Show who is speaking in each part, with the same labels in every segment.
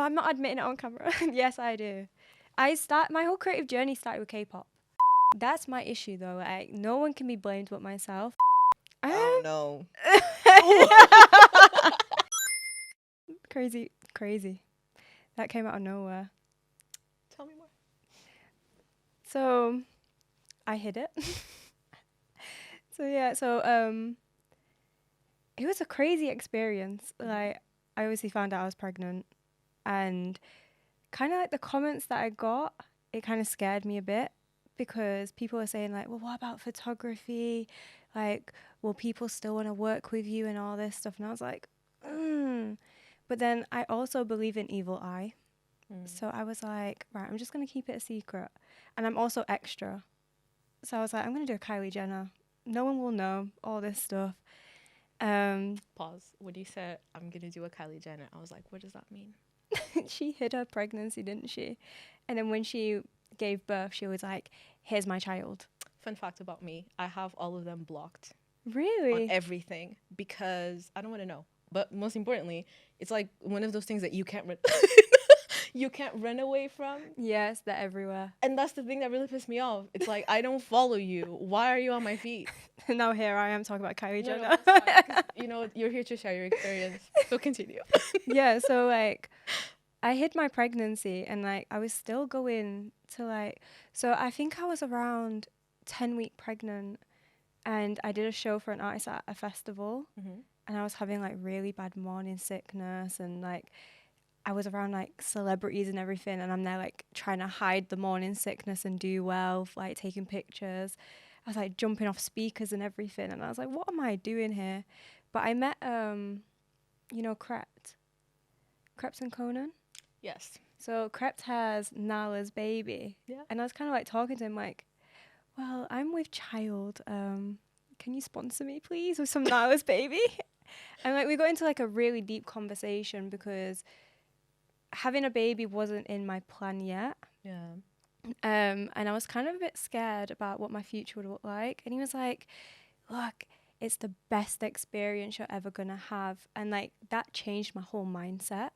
Speaker 1: I'm not admitting it on camera. Yes, I do. My whole creative journey started with K-pop. That's my issue though. Like, no one can be blamed but myself.
Speaker 2: Oh no.
Speaker 1: Crazy. That came out of nowhere.
Speaker 2: Tell me more.
Speaker 1: So I hid it. It was a crazy experience. Like, I obviously found out I was pregnant, and kind of like the comments that I got, it kind of scared me a bit, because people were saying like, well, what about photography? Like, will people still want to work with you and all this stuff? And I was like, But then I also believe in evil eye. So I was like, right, I'm just going to keep it a secret. And I'm also extra. So I was like, I'm going to do a Kylie Jenner. No one will know all this stuff.
Speaker 2: Pause. When you said I'm gonna do a Kylie Jenner, I was like, what does that mean?
Speaker 1: She hid her pregnancy, didn't she? And then when she gave birth, she was like, here's my child.
Speaker 2: Fun fact about me, I have all of them blocked on
Speaker 1: Really?
Speaker 2: everything because I don't want to know. But most importantly, it's like one of those things that you can't you can't run away from.
Speaker 1: Yes, they're everywhere.
Speaker 2: And that's the thing that really pissed me off. It's like, I don't follow you. Why are you on my feed?
Speaker 1: And now here I am talking about Kylie
Speaker 2: No,
Speaker 1: Jenner.
Speaker 2: no, it's fine, 'cause, you know, you're here to share your experience. So continue.
Speaker 1: Yeah, so like I hid my pregnancy, and like I was still going to like, so I think I was around 10-week pregnant, and I did a show for an artist at a festival, and I was having like really bad morning sickness, and like I was around like celebrities and everything, and I'm there like trying to hide the morning sickness and do well, like taking pictures. I was like jumping off speakers and everything, and I was like, what am I doing here? But I met Krept and Conan.
Speaker 2: Yes.
Speaker 1: So Krept has Nala's baby.
Speaker 2: Yeah.
Speaker 1: And I was kind of like talking to him like, well, I'm with child. Can you sponsor me, please, with some Nala's baby? And like we got into like a really deep conversation, because having a baby wasn't in my plan yet.
Speaker 2: Yeah.
Speaker 1: And I was kind of a bit scared about what my future would look like. And he was like, look, it's the best experience you're ever going to have. And like that changed my whole mindset.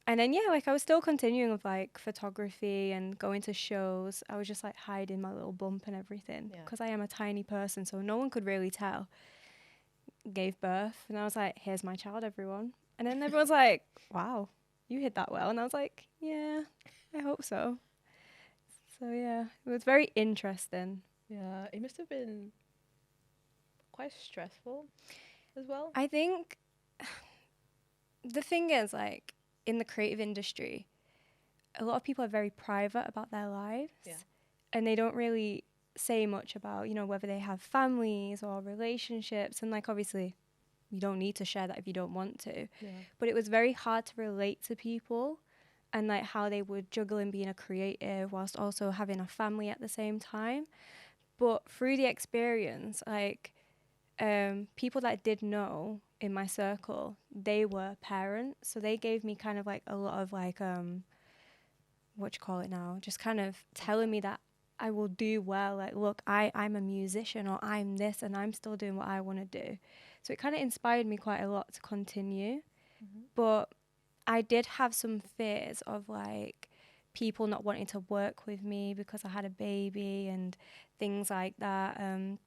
Speaker 1: And then, yeah, like I was still continuing with like photography and going to shows. I was just like hiding my little bump and everything, because I am a tiny person, so no one could really tell. Gave birth, and I was like, here's my child, everyone. And then everyone's like, wow, you hid that well. And I was like, yeah, I hope so. So yeah, it was very interesting.
Speaker 2: Yeah. It must have been quite stressful as well.
Speaker 1: I think the thing is, like, in the creative industry, a lot of people are very private about their lives.
Speaker 2: Yeah.
Speaker 1: And they don't really say much about, whether they have families or relationships. And like, obviously, you don't need to share that if you don't want to.
Speaker 2: Yeah.
Speaker 1: But it was very hard to relate to people, and like how they would juggle in being a creative whilst also having a family at the same time. But through the experience, like, people that did know in my circle, they were parents. So they gave me kind of like a lot of like, what you call it now, just kind of telling me that I will do well. Like, look, I'm a musician, or I'm this, and I'm still doing what I want to do. So it kind of inspired me quite a lot to continue. But I did have some fears of like people not wanting to work with me because I had a baby and things like that. And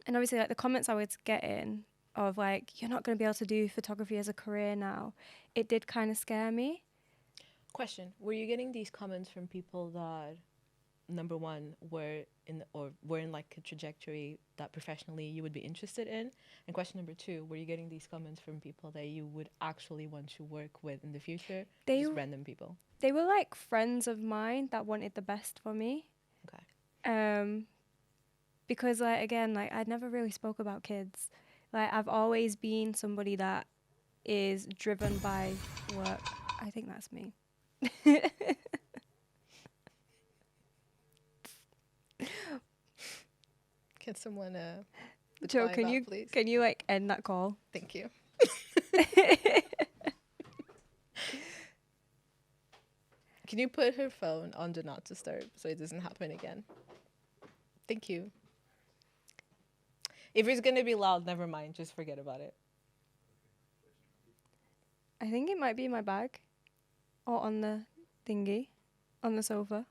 Speaker 1: obviously, like the comments I was getting of like, you're not going to be able to do photography as a career now, it did kind of scare me.
Speaker 2: Question: were you getting these comments from people that, number one, were in like a trajectory that professionally you would be interested in? And question number two: were you getting these comments from people that you would actually want to work with in the future? Just random people.
Speaker 1: They were like friends of mine that wanted the best for me.
Speaker 2: Okay.
Speaker 1: Because like, again, like I'd never really spoke about kids. Like I've always been somebody that is driven by work. I think that's me.
Speaker 2: Can someone
Speaker 1: Joe,
Speaker 2: reply that, please?
Speaker 1: can you like end that call?
Speaker 2: Thank you. Can you put her phone on Do Not Disturb so it doesn't happen again? Thank you. If it's gonna be loud, never mind. Just forget about it.
Speaker 1: I think it might be in my bag or on the thingy, on the sofa.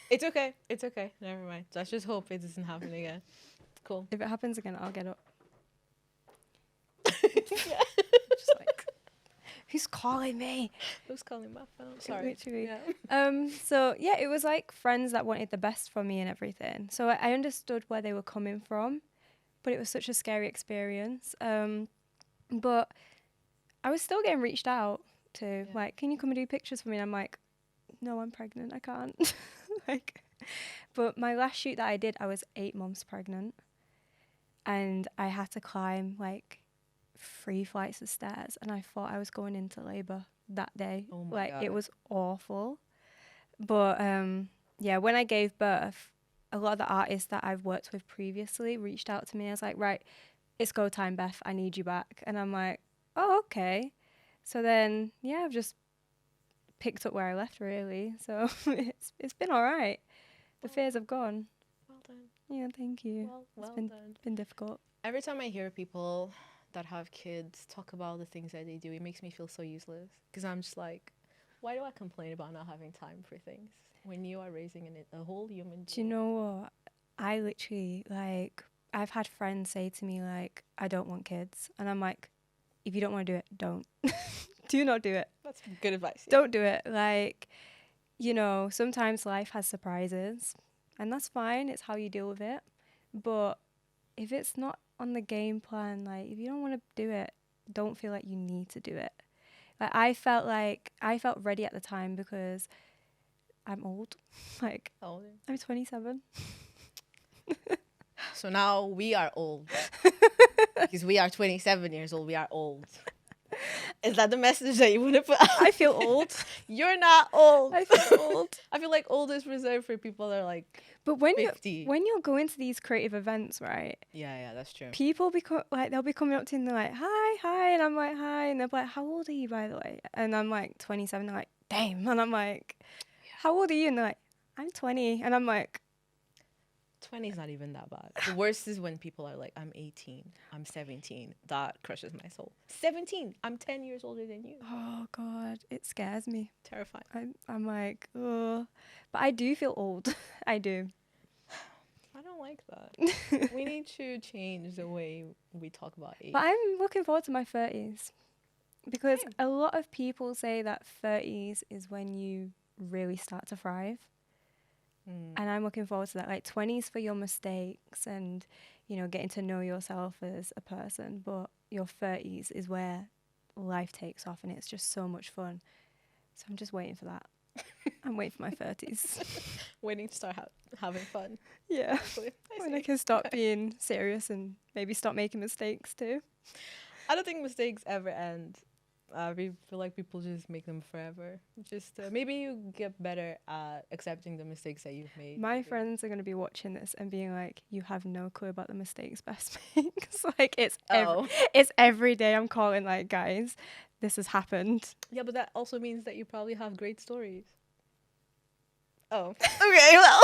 Speaker 2: It's okay. It's okay. Never mind. Let's just hope it doesn't happen again. Cool.
Speaker 1: If it happens again, I'll get up.
Speaker 2: Yeah.
Speaker 1: Just like, who's calling me?
Speaker 2: Who's calling my phone? Sorry.
Speaker 1: Literally.
Speaker 2: Yeah.
Speaker 1: So yeah, it was like friends that wanted the best for me and everything. So I understood where they were coming from, but it was such a scary experience. But I was still getting reached out to,
Speaker 2: Yeah.
Speaker 1: like, can you come and do pictures for me? And I'm like, no, I'm pregnant. I can't. Like, but my last shoot that I did, I was 8 months pregnant, and I had to climb like 3 flights of stairs, and I thought I was going into labor that day.
Speaker 2: Oh my
Speaker 1: Like,
Speaker 2: God.
Speaker 1: it was awful. But yeah, when I gave birth, a lot of the artists that I've worked with previously reached out to me. I was like, right, it's go time, Beth. I need you back. And I'm like, oh, okay. So then, yeah, I've just picked up where I left, really. So it's been all right. The fears have gone.
Speaker 2: Well done.
Speaker 1: Yeah, thank you.
Speaker 2: Well
Speaker 1: been-
Speaker 2: done.
Speaker 1: Been difficult.
Speaker 2: Every time I hear people that have kids talk about the things that they do, it makes me feel so useless. Because I'm just like, why do I complain about not having time for things when you are raising a whole human
Speaker 1: Do you
Speaker 2: being?
Speaker 1: know what? I literally, like, I've had friends say to me, like, I don't want kids. And I'm like, if you don't want to do it, don't. Do not do it.
Speaker 2: That's good advice. Yeah.
Speaker 1: Don't do it. Like, you know, sometimes life has surprises, and that's fine. It's how you deal with it. But if it's not on the game plan, like, if you don't want to do it, don't feel like you need to do it. Like, I felt ready at the time because I'm old. Like,
Speaker 2: How old are you?
Speaker 1: I'm 27.
Speaker 2: So now we are old. Because we are 27 years old. We are old. Is that the message that you want to put out?
Speaker 1: I feel old.
Speaker 2: You're not old.
Speaker 1: I feel old.
Speaker 2: I feel like old is reserved for people that are like
Speaker 1: But when
Speaker 2: 50.
Speaker 1: you're going to these creative events, right?
Speaker 2: Yeah, that's true.
Speaker 1: People become like, they'll be coming up to me and they're like, hi, and I'm like, hi, and they're like, how old are you, by the way? And I'm like, 27. They're like, damn. And I'm like, how old are you? And they're like, I'm 20. And I'm like,
Speaker 2: 20 is not even that bad. The worst is when people are like, I'm 18, I'm 17. That crushes my soul. 17, I'm 10 years older than you.
Speaker 1: oh God, it scares me.
Speaker 2: Terrifying.
Speaker 1: I'm like, oh, but I do feel old. I do.
Speaker 2: I don't like that. We need to change the way we talk about age.
Speaker 1: But I'm looking forward to my 30s because
Speaker 2: Same.
Speaker 1: a lot of people say that 30s is when you really start to thrive. And I'm looking forward to that. Like, 20s for your mistakes and, you know, getting to know yourself as a person. But your 30s is where life takes off and it's just so much fun. So I'm just waiting for that. I'm waiting for my 30s.
Speaker 2: Waiting to start having fun.
Speaker 1: Yeah.
Speaker 2: Actually,
Speaker 1: When I can stop being serious and maybe stop making mistakes too.
Speaker 2: I don't think mistakes ever end. I feel like people just make them forever. Just maybe you get better at accepting the mistakes that you've made.
Speaker 1: My friends are going to be watching this and being like, you have no clue about the mistakes Beth makes. Like, it's every day I'm calling, like, guys, this has happened.
Speaker 2: Yeah, but that also means that you probably have great stories. Oh, okay, well,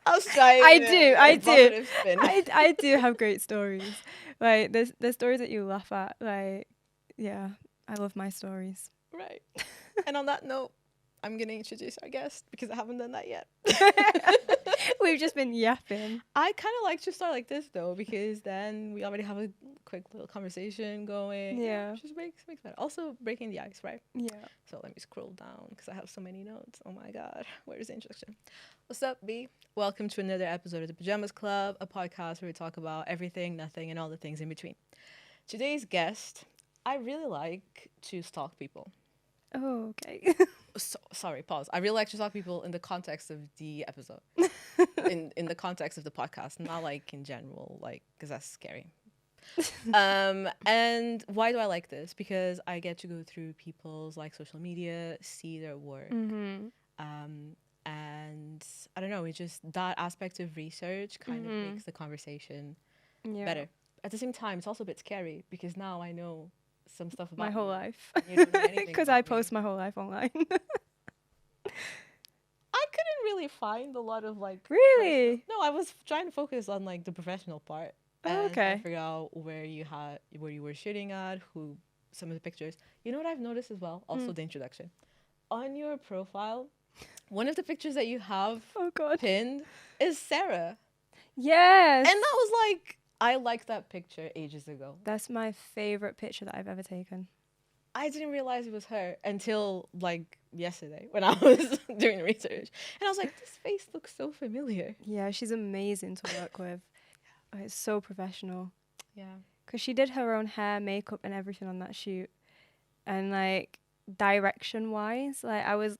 Speaker 2: I was trying.
Speaker 1: I do. I do have great stories. Like, there's stories that you laugh at. Like, yeah, I love my stories.
Speaker 2: Right. And on that note, I'm going to introduce our guest because I haven't done that yet.
Speaker 1: We've just been yapping.
Speaker 2: I kind of like to start like this, though, because then we already have a quick little conversation going.
Speaker 1: Yeah.
Speaker 2: Just makes better. Also, breaking the ice, right?
Speaker 1: Yeah.
Speaker 2: So let me scroll down because I have so many notes. Oh, my God. Where's the introduction? What's up, B? Welcome to another episode of the Pyjamas Club, a podcast where we talk about everything, nothing, and all the things in between. Today's guest, I really like to stalk people.
Speaker 1: Oh, okay.
Speaker 2: Sorry, pause. I really like to stalk people in the context of the episode, in the context of the podcast, not like in general, like, because that's scary. And why do I like this? Because I get to go through people's like social media, see their work, and I don't know, it's just that aspect of research kind of makes the conversation better. At the same time, it's also a bit scary because now I know some stuff about
Speaker 1: my whole
Speaker 2: you.
Speaker 1: life.
Speaker 2: You don't know anything
Speaker 1: Because
Speaker 2: about
Speaker 1: I
Speaker 2: me.
Speaker 1: post my whole life online.
Speaker 2: I couldn't really find a lot of like.
Speaker 1: Really?
Speaker 2: No, I was trying to focus on like the professional part.
Speaker 1: Oh,
Speaker 2: And
Speaker 1: okay.
Speaker 2: I figure out where you were shooting at, who some of the pictures. You know what I've noticed as well? Also the introduction. On your profile, one of the pictures that you have
Speaker 1: Oh God.
Speaker 2: pinned is Sarah.
Speaker 1: Yes.
Speaker 2: And that was like, I liked that picture ages ago.
Speaker 1: That's my favorite picture that I've ever taken.
Speaker 2: I didn't realize it was her until like yesterday when I was doing research. And I was like, this face looks so familiar.
Speaker 1: Yeah, she's amazing to work with. Oh, it's so professional.
Speaker 2: Yeah.
Speaker 1: Because she did her own hair, makeup, and everything on that shoot. And like direction wise, like I was,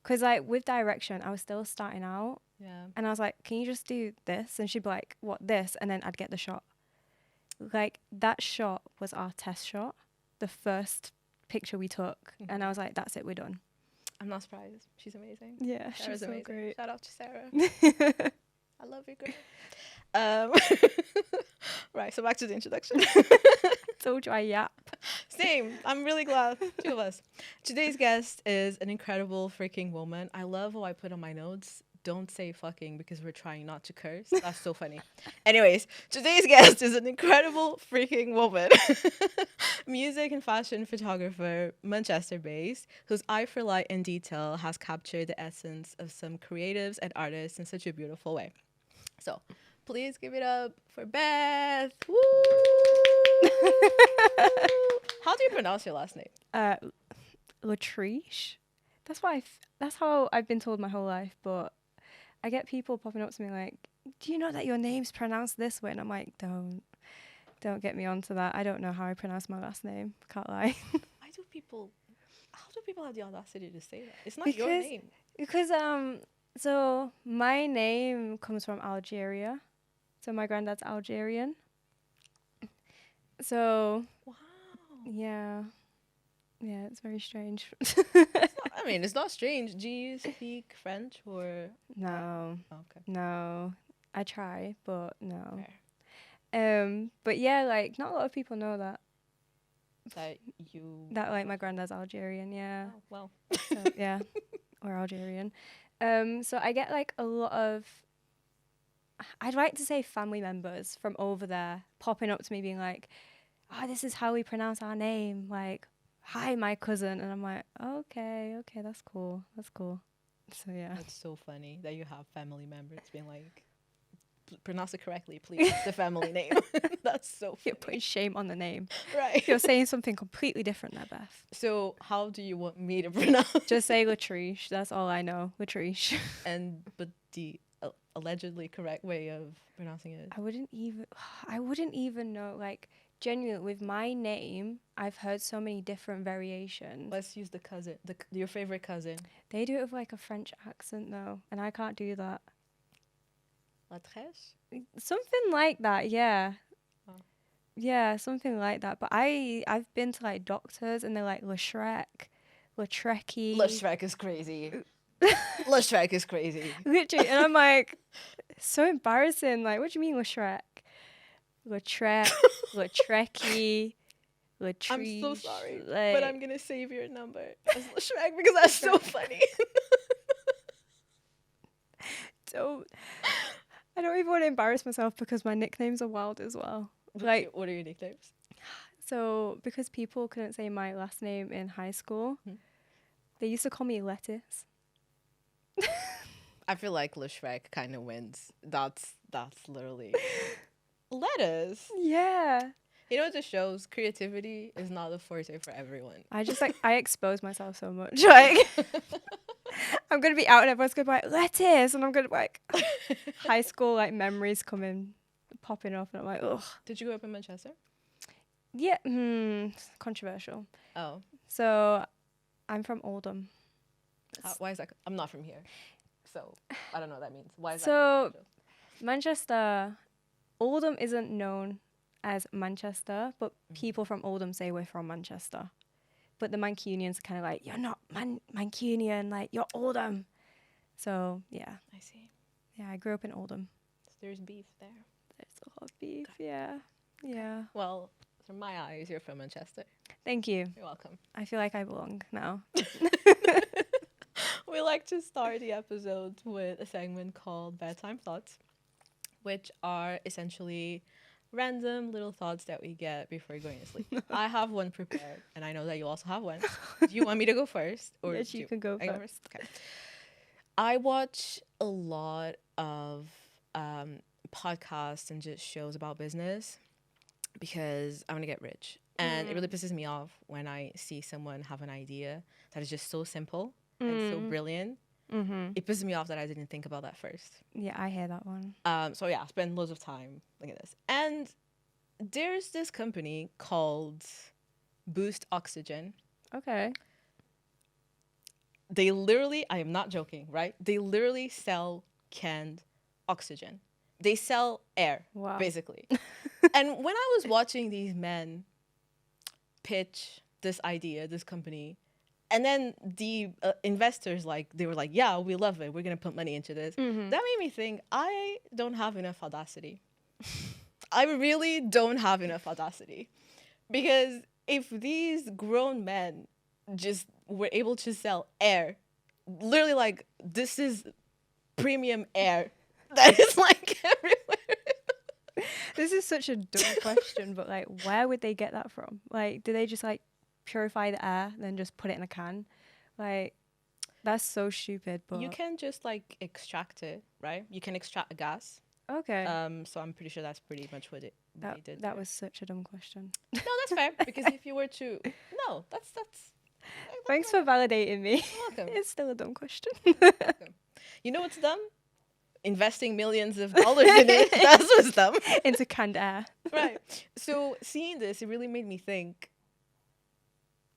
Speaker 1: because like with direction, I was still starting out.
Speaker 2: Yeah.
Speaker 1: And I was like, can you just do this? And she'd be like, what, this? And then I'd get the shot. Like that shot was our test shot, the first picture we took. And I was like, that's it, we're done.
Speaker 2: I'm not surprised. She's amazing.
Speaker 1: Yeah,
Speaker 2: Sarah's
Speaker 1: she's so
Speaker 2: amazing.
Speaker 1: great.
Speaker 2: Shout out to Sarah. I love you, girl. Right, so back to the introduction.
Speaker 1: Told you I yap.
Speaker 2: Same. I'm really glad. Two of us. Today's guest is an incredible freaking woman. I love how I put on my notes, don't say fucking because we're trying not to curse. That's so funny. Anyways, today's guest is an incredible freaking woman. Music and fashion photographer, Manchester based, whose eye for light and detail has captured the essence of some creatives and artists in such a beautiful way. So please give it up for Beth. Woo! How do you pronounce your last name?
Speaker 1: Latreche. That's how I've been told my whole life. But I get people popping up to me like, "Do you know that your name's pronounced this way?" And I'm like, "Don't get me onto that. I don't know how I pronounce my last name. Can't lie."
Speaker 2: How do people have the audacity to say that? It's not your name.
Speaker 1: Because so my name comes from Algeria. So my granddad's Algerian. So
Speaker 2: Wow.
Speaker 1: yeah, it's very strange.
Speaker 2: It's not strange. Do you speak French or?
Speaker 1: No,
Speaker 2: Okay.
Speaker 1: no. I try, but no.
Speaker 2: Fair.
Speaker 1: But yeah, like not a lot of people know that.
Speaker 2: That you.
Speaker 1: That like my granddad's Algerian, yeah.
Speaker 2: Oh, well.
Speaker 1: So, yeah, or Algerian. So I get like a lot of, I'd like to say family members from over there popping up to me being like, "Oh, this is how we pronounce our name." Like, "Hi, my cousin," and I'm like, "Okay, that's cool. So yeah.
Speaker 2: That's so funny that you have family members being like, pronounce it correctly, please. The family name. That's so funny.
Speaker 1: You're putting shame on the name.
Speaker 2: Right.
Speaker 1: You're saying something completely different there, Beth.
Speaker 2: So how do you want me to pronounce?
Speaker 1: Just say Latreche. That's all I know. Latreche.
Speaker 2: But the allegedly correct way of pronouncing it.
Speaker 1: I wouldn't even know. Like, genuinely, with my name, I've heard so many different variations.
Speaker 2: Let's use the cousin, your favorite cousin.
Speaker 1: They do it with like a French accent though, and I can't do that.
Speaker 2: Latreche?
Speaker 1: Something like that, yeah.
Speaker 2: Oh.
Speaker 1: Yeah, something like that. But I've been to like doctors and they're like Latreche.
Speaker 2: Latreche is crazy. Latreche is crazy.
Speaker 1: Literally, and I'm like, so embarrassing. Like, what do you mean Latreche? Latreche, Latreche.
Speaker 2: I'm so sorry,
Speaker 1: like,
Speaker 2: but I'm gonna save your number as Latreche because that's so funny.
Speaker 1: I don't even want to embarrass myself because my nicknames are wild as well. Like,
Speaker 2: what are your nicknames?
Speaker 1: So because people couldn't say my last name in high school, they used to call me Lettuce.
Speaker 2: I feel like Latreche kind of wins. That's literally lettuce.
Speaker 1: Yeah.
Speaker 2: You know what this shows? Creativity is not the forte for everyone.
Speaker 1: I expose myself so much. Like, I'm going to be out and everyone's going to be like, lettuce. And I'm going to be like, high school, like, memories popping up. And I'm like, ugh.
Speaker 2: Did you grow up in Manchester?
Speaker 1: Yeah. Controversial.
Speaker 2: Oh.
Speaker 1: So, I'm from Oldham.
Speaker 2: Why is that? I'm not from here. So, I don't know what that means. Why is that?
Speaker 1: So, Manchester, Oldham isn't known as Manchester, but people from Oldham say we're from Manchester. But the Mancunians are kind of like, you're not Mancunian, like, you're Oldham. So, yeah.
Speaker 2: I see.
Speaker 1: Yeah, I grew up in Oldham.
Speaker 2: So there's beef there.
Speaker 1: There's a lot of beef, yeah. Yeah.
Speaker 2: Well, from my eyes, you're from Manchester.
Speaker 1: Thank you.
Speaker 2: You're welcome.
Speaker 1: I feel like I belong now.
Speaker 2: We like to start the episodes with a segment called Bedtime Thoughts, which are essentially random little thoughts that we get before going to sleep. I have one prepared, and I know that you also have one. Do you want me to go first, or
Speaker 1: Yes, you can go
Speaker 2: I
Speaker 1: first.
Speaker 2: Okay. I watch a lot of podcasts and just shows about business because I want to get rich. And it really pisses me off when I see someone have an idea that is just so simple and so brilliant. It pisses me off that I didn't think about that first.
Speaker 1: Yeah, I hear that one.
Speaker 2: So yeah, I spend loads of time looking at this. And there's this company called Boost Oxygen.
Speaker 1: Okay.
Speaker 2: They literally, I am not joking, right? They literally sell canned oxygen. They sell air,
Speaker 1: Wow.
Speaker 2: basically. And when I was watching these men pitch this idea, this company, and then the investors, they were like, yeah, we love it. We're going to put money into this. That made me think, I don't have enough audacity. I really don't have enough audacity. Because if these grown men just were able to sell air, literally this is premium air that is everywhere.
Speaker 1: This is such a dumb question, but where would they get that from? Do they just purify the air, then just put it in a can? That's so stupid. But
Speaker 2: you can just extract it, right? You can extract a gas.
Speaker 1: Okay.
Speaker 2: So I'm pretty sure that's pretty much what they did.
Speaker 1: That was such a dumb question.
Speaker 2: No, that's fair, because if you were to, no, that's
Speaker 1: Thanks for validating me.
Speaker 2: Welcome.
Speaker 1: It's still a dumb question.
Speaker 2: Welcome. You know what's dumb? Investing millions of dollars in it. That's what's dumb.
Speaker 1: Into canned air.
Speaker 2: Right. So seeing this, it really made me think.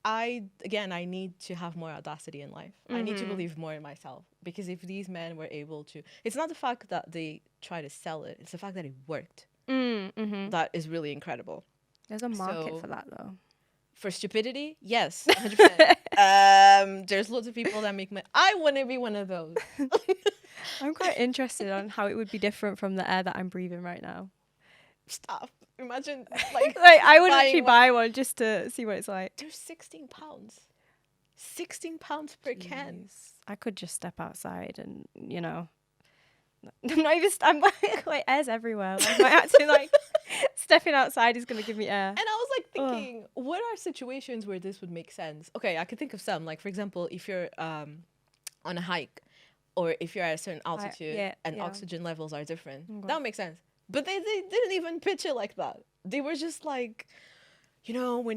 Speaker 2: I need to have more audacity in life. I need to believe more in myself, because if these men were able to, it's not the fact that they try to sell it, it's the fact that it worked. That is really incredible.
Speaker 1: There's a market for that, though.
Speaker 2: For stupidity, yes, 100%. There's loads of people that make money. I want to be one of those.
Speaker 1: I'm quite interested on how it would be different from the air that I'm breathing right now.
Speaker 2: Stop. Imagine,
Speaker 1: I would actually buy one just to see what it's like.
Speaker 2: They're 16 pounds. 16 pounds per can.
Speaker 1: I could just step outside and, I'm not even, air's everywhere. Actually, stepping outside is going to give me air.
Speaker 2: And I was thinking, what are situations where this would make sense? Okay, I could think of some. For example, if you're on a hike, or if you're at a certain altitude and oxygen levels are different, that would make sense. But they didn't even pitch it like that. They were just when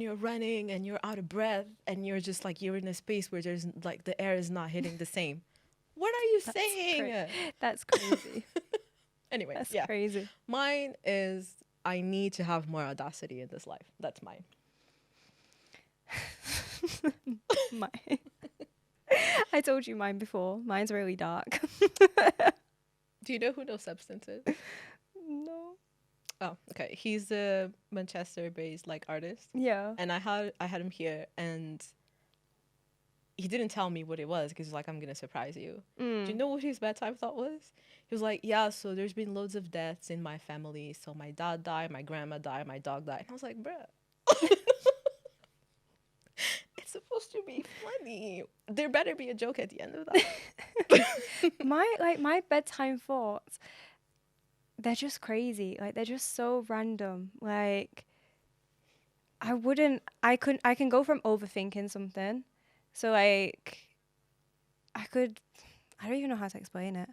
Speaker 2: you're running and you're out of breath and you're just you're in a space where there's the air is not hitting the same. What are you saying?
Speaker 1: That's crazy.
Speaker 2: Anyway,
Speaker 1: that's crazy.
Speaker 2: Mine is, I need to have more audacity in this life. That's mine.
Speaker 1: Mine. I told you mine before. Mine's really dark.
Speaker 2: Do you know who No Substance is?
Speaker 1: No.
Speaker 2: Oh, okay. He's a Manchester-based artist.
Speaker 1: Yeah.
Speaker 2: And I had him here, and he didn't tell me what it was, because he's I'm gonna surprise you. Do you know what his bedtime thought was? He was yeah, so there's been loads of deaths in my family. So my dad died, my grandma died, my dog died. And I was bruh. It's supposed to be funny. There better be a joke at the end of that.
Speaker 1: My bedtime thoughts, they're just crazy. They're just so random. I can go from overthinking something. So I don't even know how to explain it.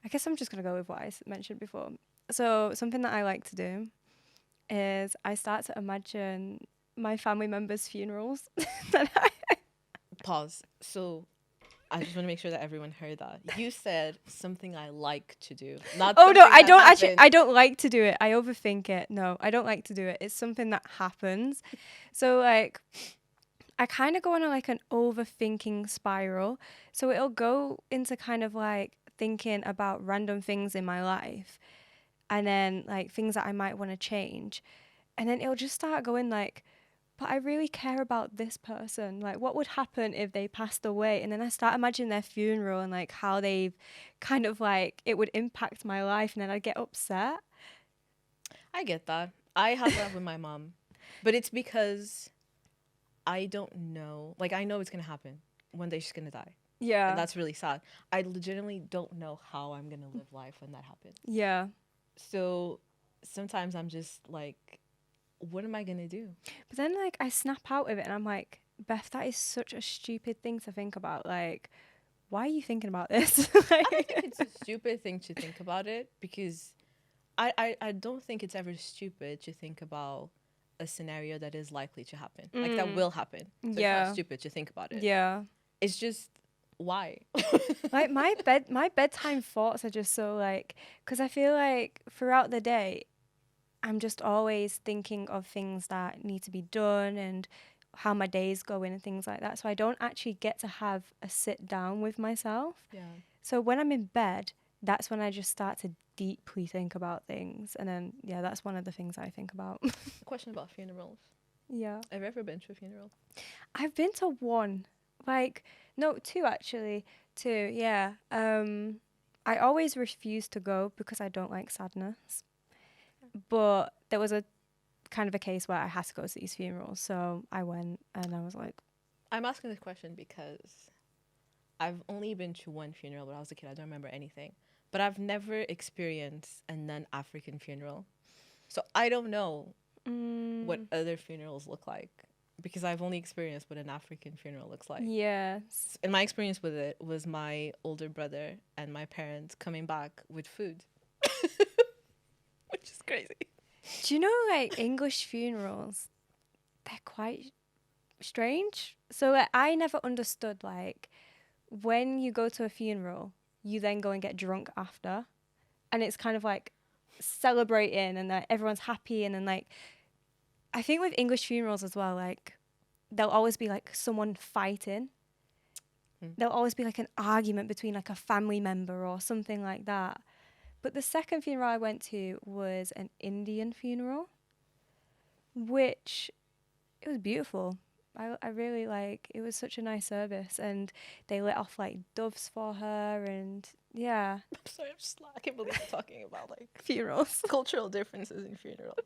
Speaker 1: I guess I'm just going to go with what I mentioned before. So something that I like to do is I start to imagine my family members' funerals.
Speaker 2: Pause. So I just want to make sure that everyone heard that. You said something I like to do. Not
Speaker 1: oh no, I don't
Speaker 2: happens.
Speaker 1: actually. I don't like to do it. I overthink it. No, I don't like to do it. It's something that happens. So I kind of go on an overthinking spiral. So it'll go into kind of thinking about random things in my life, and then things that I might want to change, and then it'll just start going but I really care about this person. What would happen if they passed away? And then I start imagining their funeral and how they've kind of it would impact my life, and then I'd get upset.
Speaker 2: I get that. I have that with my mom, but it's because I don't know. I know it's gonna happen. One day she's gonna die.
Speaker 1: Yeah.
Speaker 2: And that's really sad. I legitimately don't know how I'm gonna live life when that happens.
Speaker 1: Yeah.
Speaker 2: So sometimes I'm just like, what am I gonna do?
Speaker 1: But then, like, I snap out of it and I'm like, Beth, that is such a stupid thing to think about. Like, why are you thinking about this?
Speaker 2: I don't think it's a stupid thing to think about it, because I don't think it's ever stupid to think about a scenario that is likely to happen. Like, that will happen. So it's not stupid to think about it.
Speaker 1: Yeah.
Speaker 2: It's just, why?
Speaker 1: Like, my bedtime thoughts are just so, like, because I feel like throughout the day, I'm just always thinking of things that need to be done and how my day's going and things like that. So I don't actually get to have a sit down with myself.
Speaker 2: Yeah.
Speaker 1: So when I'm in bed, that's when I just start to deeply think about things. And then, yeah, that's one of the things I think about.
Speaker 2: A question about funerals.
Speaker 1: Yeah.
Speaker 2: Have you ever been to a funeral?
Speaker 1: I've been to one. Like, no, two actually. Two, yeah. I always refuse to go because I don't like sadness. But there was a kind of a case where I had to go to these funerals. So I went and I was like,
Speaker 2: I'm asking this question because I've only been to one funeral when I was a kid. I don't remember anything. But I've never experienced a non-African funeral. So I don't know what other funerals look like, because I've only experienced what an African funeral looks like.
Speaker 1: yes.
Speaker 2: And my experience with it was my older brother and my parents coming back with food, which is crazy.
Speaker 1: Do you know, like, English funerals, they're quite strange. So, like, I never understood, like, when you go to a funeral, you then go and get drunk after. And it's kind of like celebrating and that everyone's happy. And then, like, I think with English funerals as well, like, there'll always be, like, someone fighting. There'll always be, like, an argument between, like, a family member or something like that. But the second funeral I went to was an Indian funeral, which it was beautiful. I really like, it was such a nice service, and they lit off like doves for her, and yeah.
Speaker 2: I'm sorry, I can't believe we're talking about like
Speaker 1: Funerals.
Speaker 2: cultural differences in funerals.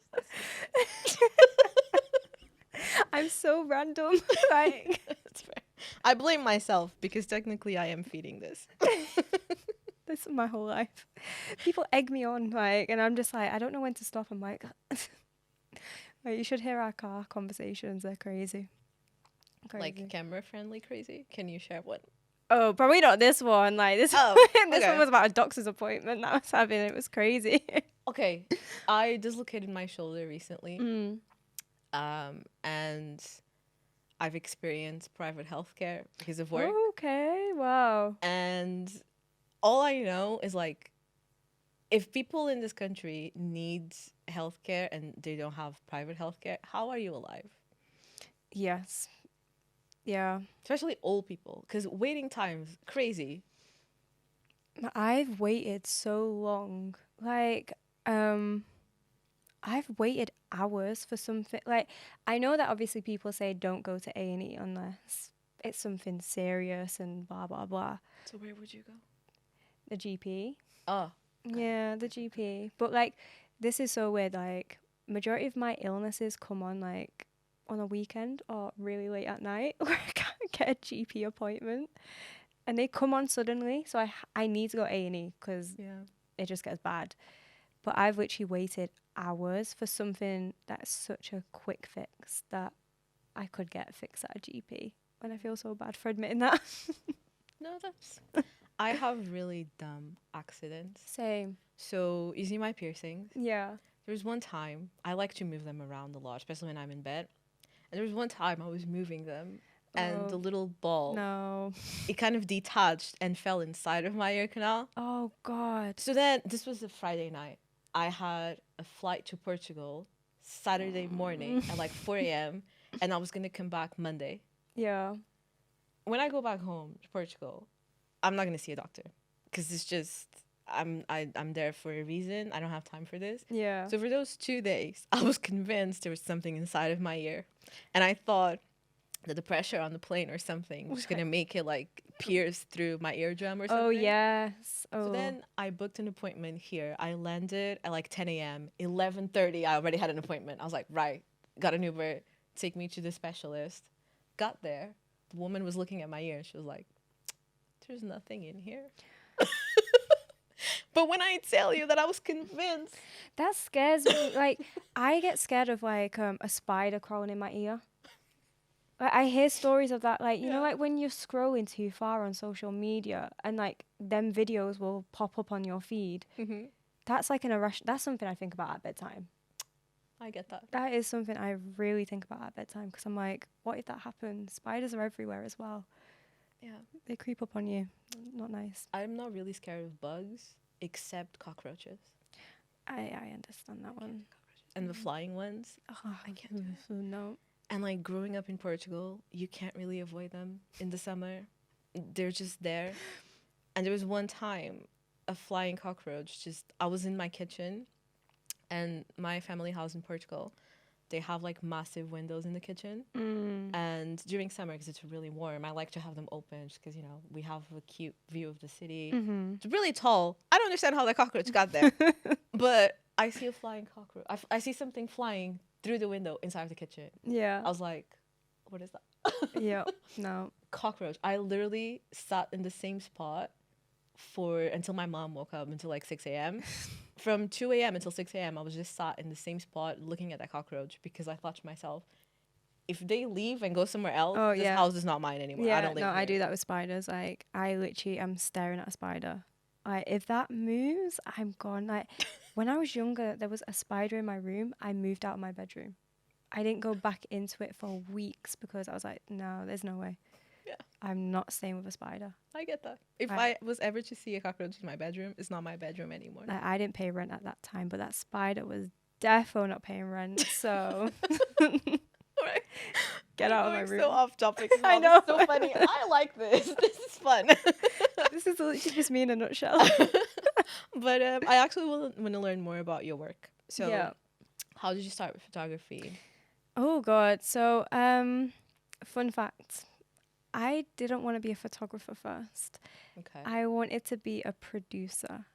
Speaker 1: I'm so random. Like,
Speaker 2: That's fair. I blame myself because technically I am feeding this.
Speaker 1: this is my whole life. People egg me on, like, and I'm just like, I don't know when to stop. I'm like, like, you should hear our car conversations. They're crazy.
Speaker 2: Like camera friendly crazy. Can you share one?
Speaker 1: Oh, probably not this one. Like this, this one was about a doctor's appointment that I was having. It was crazy.
Speaker 2: Okay, I dislocated my shoulder recently, and I've experienced private healthcare because of work.
Speaker 1: Okay, wow.
Speaker 2: And all I know is like, if people in this country need healthcare and they don't have private healthcare, how are you alive?
Speaker 1: Yes. Yeah.
Speaker 2: Especially old people, because waiting times crazy.
Speaker 1: I've waited so long. Like, I've waited hours for something. Like, I know that obviously people say don't go to A&E unless it's something serious and blah blah blah.
Speaker 2: So where would you go?
Speaker 1: The GP.
Speaker 2: Oh.
Speaker 1: Yeah, the GP. But like, this is so weird. Like, majority of my illnesses come on like on a weekend or really late at night where I can't get a GP appointment, and they come on suddenly. So I need to go A&E because it just gets bad. But I've literally waited hours for something that's such a quick fix that I could get fixed at a GP, and I feel so bad for admitting that.
Speaker 2: No, that's. I have really dumb accidents.
Speaker 1: Same.
Speaker 2: So you see my piercings.
Speaker 1: Yeah.
Speaker 2: There was one time I like to move them around a lot, especially when I'm in bed. And there was one time I was moving them, and the little ball, it kind of detached and fell inside of my ear canal.
Speaker 1: Oh God.
Speaker 2: So then this was a Friday night. I had a flight to Portugal Saturday morning at like 4 a.m. and I was gonna come back Monday.
Speaker 1: Yeah.
Speaker 2: When I go back home to Portugal, I'm not gonna see a doctor because it's just I'm there for a reason. I don't have time for this.
Speaker 1: Yeah.
Speaker 2: So for those 2 days, I was convinced there was something inside of my ear, and I thought that the pressure on the plane or something was gonna make it like pierce through my eardrum or something.
Speaker 1: Oh yes. Oh.
Speaker 2: So then I booked an appointment here. I landed at like 10 a.m. 11:30, I already had an appointment. I was like, right, got an Uber, take me to the specialist. Got there. The woman was looking at my ear and she was like, there's nothing in here. But when I tell you that I was convinced.
Speaker 1: That scares me. Like, I get scared of like a spider crawling in my ear. Like, I hear stories of that. Like, you know,
Speaker 2: Yeah.
Speaker 1: like when you're scrolling too far on social media and like them videos will pop up on your feed.
Speaker 2: Hmm.
Speaker 1: That's like an irrational. That's something I think about at bedtime.
Speaker 2: I get that.
Speaker 1: That is something I really think about at bedtime because I'm like, what if that happens? Spiders are everywhere as well.
Speaker 2: Yeah.
Speaker 1: They creep up on you. Not nice.
Speaker 2: I'm not really scared of bugs, except cockroaches.
Speaker 1: I understand that one.
Speaker 2: And the flying ones,
Speaker 1: Oh,
Speaker 2: I can't do it.
Speaker 1: no.
Speaker 2: And like growing up in Portugal, you can't really avoid them in the summer. They're just there. And there was one time a flying cockroach I was in my kitchen, and my family house in Portugal, they have like massive windows in the kitchen. And during summer, because it's really warm, I like to have them open just because, you know, we have a cute view of the city. It's really tall. I don't understand how the cockroach got there. But I see a flying cockroach. I see something flying through the window inside the kitchen.
Speaker 1: Yeah.
Speaker 2: I was like, what is that?
Speaker 1: Yeah. No.
Speaker 2: Cockroach. I literally sat in the same spot until my mom woke up, until like 6 a.m. From 2 a.m. until 6 a.m. I was just sat in the same spot looking at that cockroach because I thought to myself, if they leave and go somewhere else, this house is not mine anymore.
Speaker 1: Yeah,
Speaker 2: I don't live here.
Speaker 1: I do that with spiders. Like, I literally am staring at a spider. Like, if that moves, I'm gone. Like, when I was younger, there was a spider in my room. I moved out of my bedroom. I didn't go back into it for weeks because I was like, no, there's no way.
Speaker 2: Yeah.
Speaker 1: I'm not staying with a spider.
Speaker 2: I get that. If I was ever to see a cockroach in my bedroom, it's not my bedroom anymore.
Speaker 1: Like, I didn't pay rent at that time, but that spider was defo not paying rent. So
Speaker 2: Right.
Speaker 1: Get out of my room.
Speaker 2: So off topic.
Speaker 1: I know.
Speaker 2: It's so funny. I like this. This is fun.
Speaker 1: This is literally just me in a nutshell.
Speaker 2: But I actually want to learn more about your work. So,
Speaker 1: yeah.
Speaker 2: How did you start with photography?
Speaker 1: Oh God. So, fun fact. I didn't want to be a photographer first.
Speaker 2: Okay.
Speaker 1: I wanted to be a producer.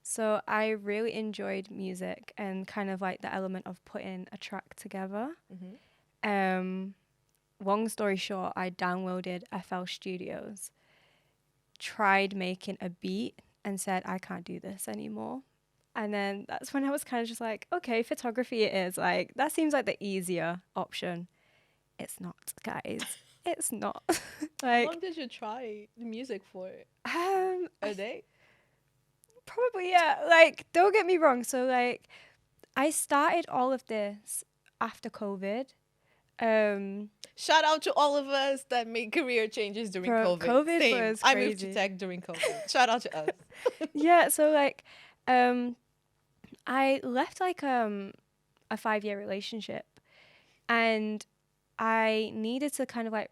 Speaker 1: So I really enjoyed music and kind of like the element of putting a track together. Long story short, I downloaded FL Studios, tried making a beat and said, I can't do this anymore. And then that's when I was kind of just like, okay, photography it is. Like, that seems like the easier option. It's not, guys. It's not.
Speaker 2: Like, how long did you try the music for? A day?
Speaker 1: Probably, yeah. Like, don't get me wrong. So, like, I started all of this after COVID.
Speaker 2: Shout out to all of us that made career changes during COVID.
Speaker 1: COVID
Speaker 2: Same.
Speaker 1: was crazy.
Speaker 2: I moved to tech during COVID. Shout out to us.
Speaker 1: Yeah, so like I left like a 5-year relationship and I needed to kind of like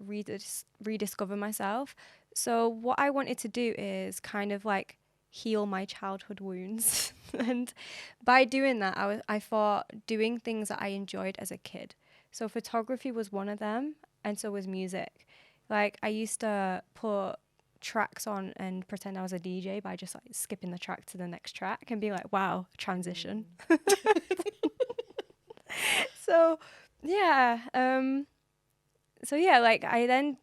Speaker 1: rediscover myself. So what I wanted to do is kind of like heal my childhood wounds. And by doing that, I thought doing things that I enjoyed as a kid. So photography was one of them, and so was music. Like, I used to put tracks on and pretend I was a DJ by just like skipping the track to the next track and be like, wow, transition. So yeah. Like I then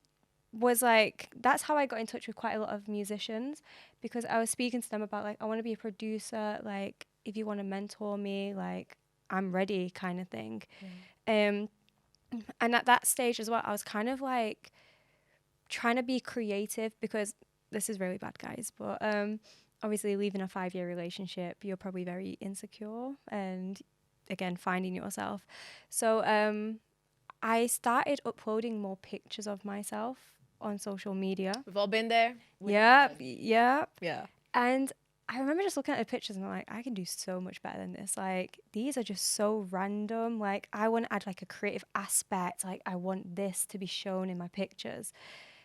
Speaker 1: was like, that's how I got in touch with quite a lot of musicians, because I was speaking to them about like, I want to be a producer, like if you want to mentor me, like I'm ready kind of thing. And at that stage as well, I was kind of like trying to be creative, because this is really bad, guys, but obviously leaving a 5-year relationship, you're probably very insecure and again finding yourself. So I started uploading more pictures of myself on social media.
Speaker 2: We've all been there.
Speaker 1: Yeah. And I remember just looking at the pictures and I'm like, I can do so much better than this. Like, these are just so random. Like, I want to add like a creative aspect. Like, I want this to be shown in my pictures.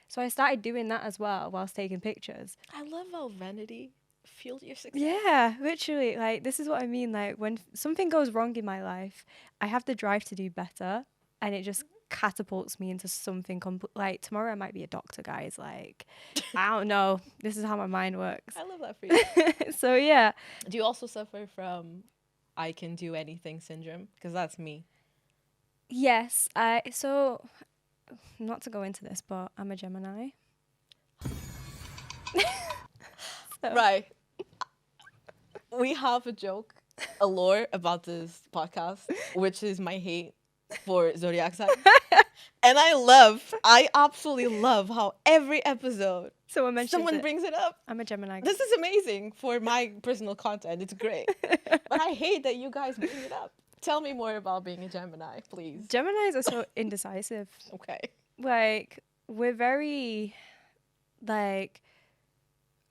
Speaker 1: So I started doing that as well whilst taking pictures.
Speaker 2: I love how vanity fuels your success.
Speaker 1: Yeah, literally. Like, this is what I mean. Like, when something goes wrong in my life, I have the drive to do better, and it just catapults me into something like tomorrow I might be a doctor, guys. Like, I don't know. This is how my mind works.
Speaker 2: I love that for you.
Speaker 1: So yeah.
Speaker 2: Do you also suffer from I can do anything syndrome? Because that's me.
Speaker 1: Yes. So not to go into this, but I'm a Gemini.
Speaker 2: Right. We have a joke, a lore about this podcast, which is my hate for zodiac signs. And I absolutely love how every episode
Speaker 1: Someone mentions
Speaker 2: someone
Speaker 1: it.
Speaker 2: brings it up.
Speaker 1: I'm a Gemini.
Speaker 2: This is amazing for my personal content. It's great. But I hate that you guys bring it up. Tell me more about being a Gemini, please.
Speaker 1: Geminis are so indecisive.
Speaker 2: Okay.
Speaker 1: Like, we're very, like,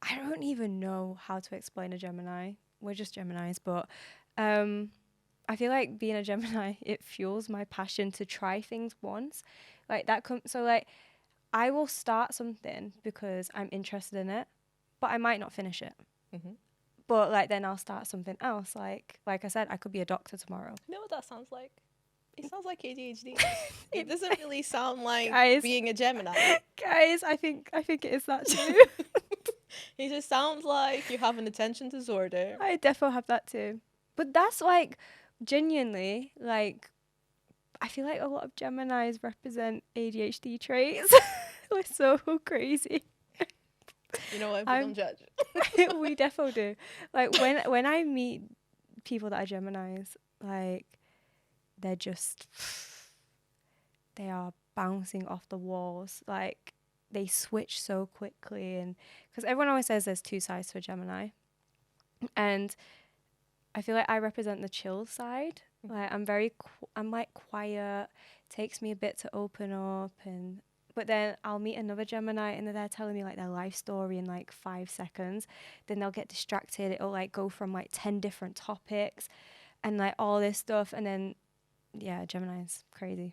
Speaker 1: I don't even know how to explain a Gemini. We're just Geminis, but I feel like being a Gemini, it fuels my passion to try things once. Like that so like I will start something because I'm interested in it, but I might not finish it.
Speaker 2: Mm-hmm.
Speaker 1: But like then I'll start something else. Like I said, I could be a doctor tomorrow.
Speaker 2: You know what that sounds like? It sounds like ADHD. It doesn't really sound like
Speaker 1: Guys.
Speaker 2: being a Gemini.
Speaker 1: Guys, I think it is that too.
Speaker 2: It just sounds like you have an attention disorder.
Speaker 1: I definitely have that too. But that's like genuinely like I feel like a lot of Geminis represent ADHD traits. We're so crazy.
Speaker 2: You know what? We don't judge.
Speaker 1: We definitely do. Like when I meet people that are Geminis, like they're just they are bouncing off the walls. Like they switch so quickly, and because everyone always says there's two sides to a Gemini, and I feel like I represent the chill side. Like I'm like quiet. Takes me a bit to open up, but then I'll meet another Gemini and they're telling me like their life story in like 5 seconds. Then they'll get distracted. It'll like go from like 10 different topics and like all this stuff. And then, yeah, Gemini's crazy.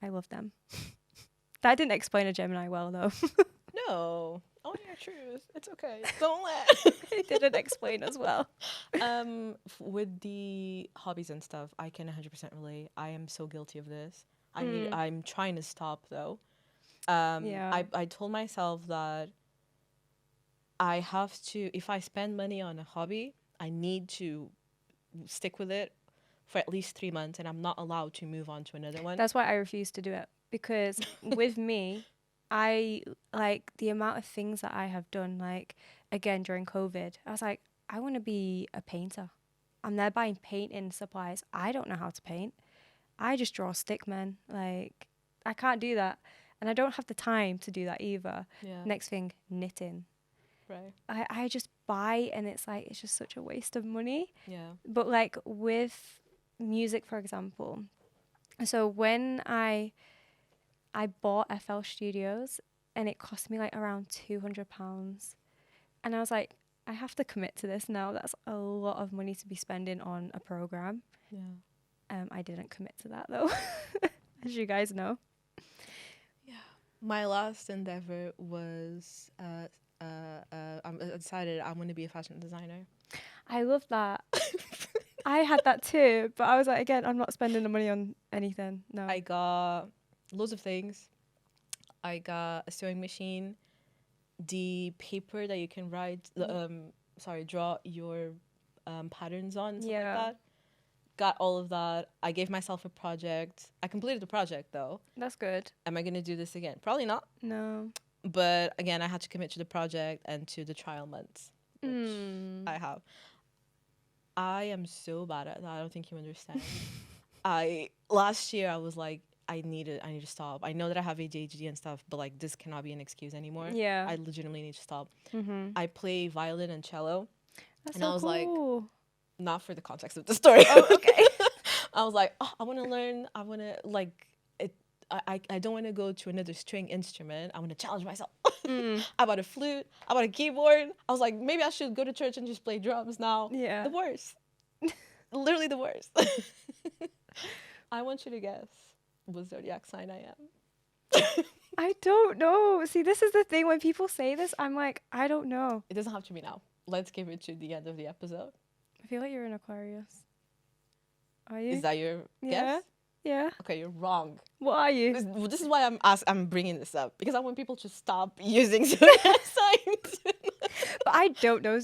Speaker 1: I love them. That didn't explain a Gemini well though.
Speaker 2: No. Own your truth. It's okay. Don't let.
Speaker 1: It didn't explain as well.
Speaker 2: With the hobbies and stuff, I can 100% relate. I am so guilty of this. I'm trying to stop though.
Speaker 1: Yeah.
Speaker 2: I told myself that I have to, if I spend money on a hobby, I need to stick with it for at least 3 months, and I'm not allowed to move on to another one.
Speaker 1: That's why I refuse to do it, because with me, I like the amount of things that I have done, like again during COVID, I was like, I want to be a painter. I'm there buying painting supplies. I don't know how to paint. I just draw stick men. Like I can't do that. And I don't have the time to do that either.
Speaker 2: Yeah.
Speaker 1: Next thing, knitting.
Speaker 2: Right.
Speaker 1: I just buy and it's like, it's just such a waste of money.
Speaker 2: Yeah.
Speaker 1: But like with music, for example. So when I bought FL Studios and it cost me like around £200. And I was like, I have to commit to this now. That's a lot of money to be spending on a program.
Speaker 2: Yeah.
Speaker 1: I didn't commit to that though, as you guys know.
Speaker 2: My last endeavor was I decided I want to be a fashion designer.
Speaker 1: I love that. I had that too, but I was like, again, I'm not spending the money on anything. No.
Speaker 2: I got loads of things. I got a sewing machine, the paper that you can draw your patterns on, stuff like that. Got all of that. I gave myself a project. I completed the project though.
Speaker 1: That's good.
Speaker 2: Am I going to do this again? Probably not.
Speaker 1: No.
Speaker 2: But again, I had to commit to the project and to the trial months, which I have. I am so bad at that. I don't think you understand. Last year I was like, I need to stop. I know that I have ADHD and stuff, but like this cannot be an excuse anymore.
Speaker 1: Yeah.
Speaker 2: I legitimately need to stop. I play violin and cello.
Speaker 1: That's
Speaker 2: and
Speaker 1: so
Speaker 2: I was
Speaker 1: cool.
Speaker 2: like, not for the context of the story.
Speaker 1: Oh, okay.
Speaker 2: I was like, I want to learn. I want to like it. I don't want to go to another string instrument. I want to challenge myself. I bought a flute. I bought a keyboard. I was like, maybe I should go to church and just play drums now.
Speaker 1: Yeah.
Speaker 2: The worst. Literally the worst. I want you to guess what zodiac sign I am.
Speaker 1: I don't know. See, this is the thing. When people say this, I'm like, I don't know.
Speaker 2: It doesn't have to be now. Let's give it to the end of the episode.
Speaker 1: I feel like you're an Aquarius. Are you?
Speaker 2: Is that your guess?
Speaker 1: Yeah.
Speaker 2: Okay, you're wrong.
Speaker 1: What are you?
Speaker 2: This is why I'm bringing this up, because I want people to stop using zodiac signs
Speaker 1: But I don't know.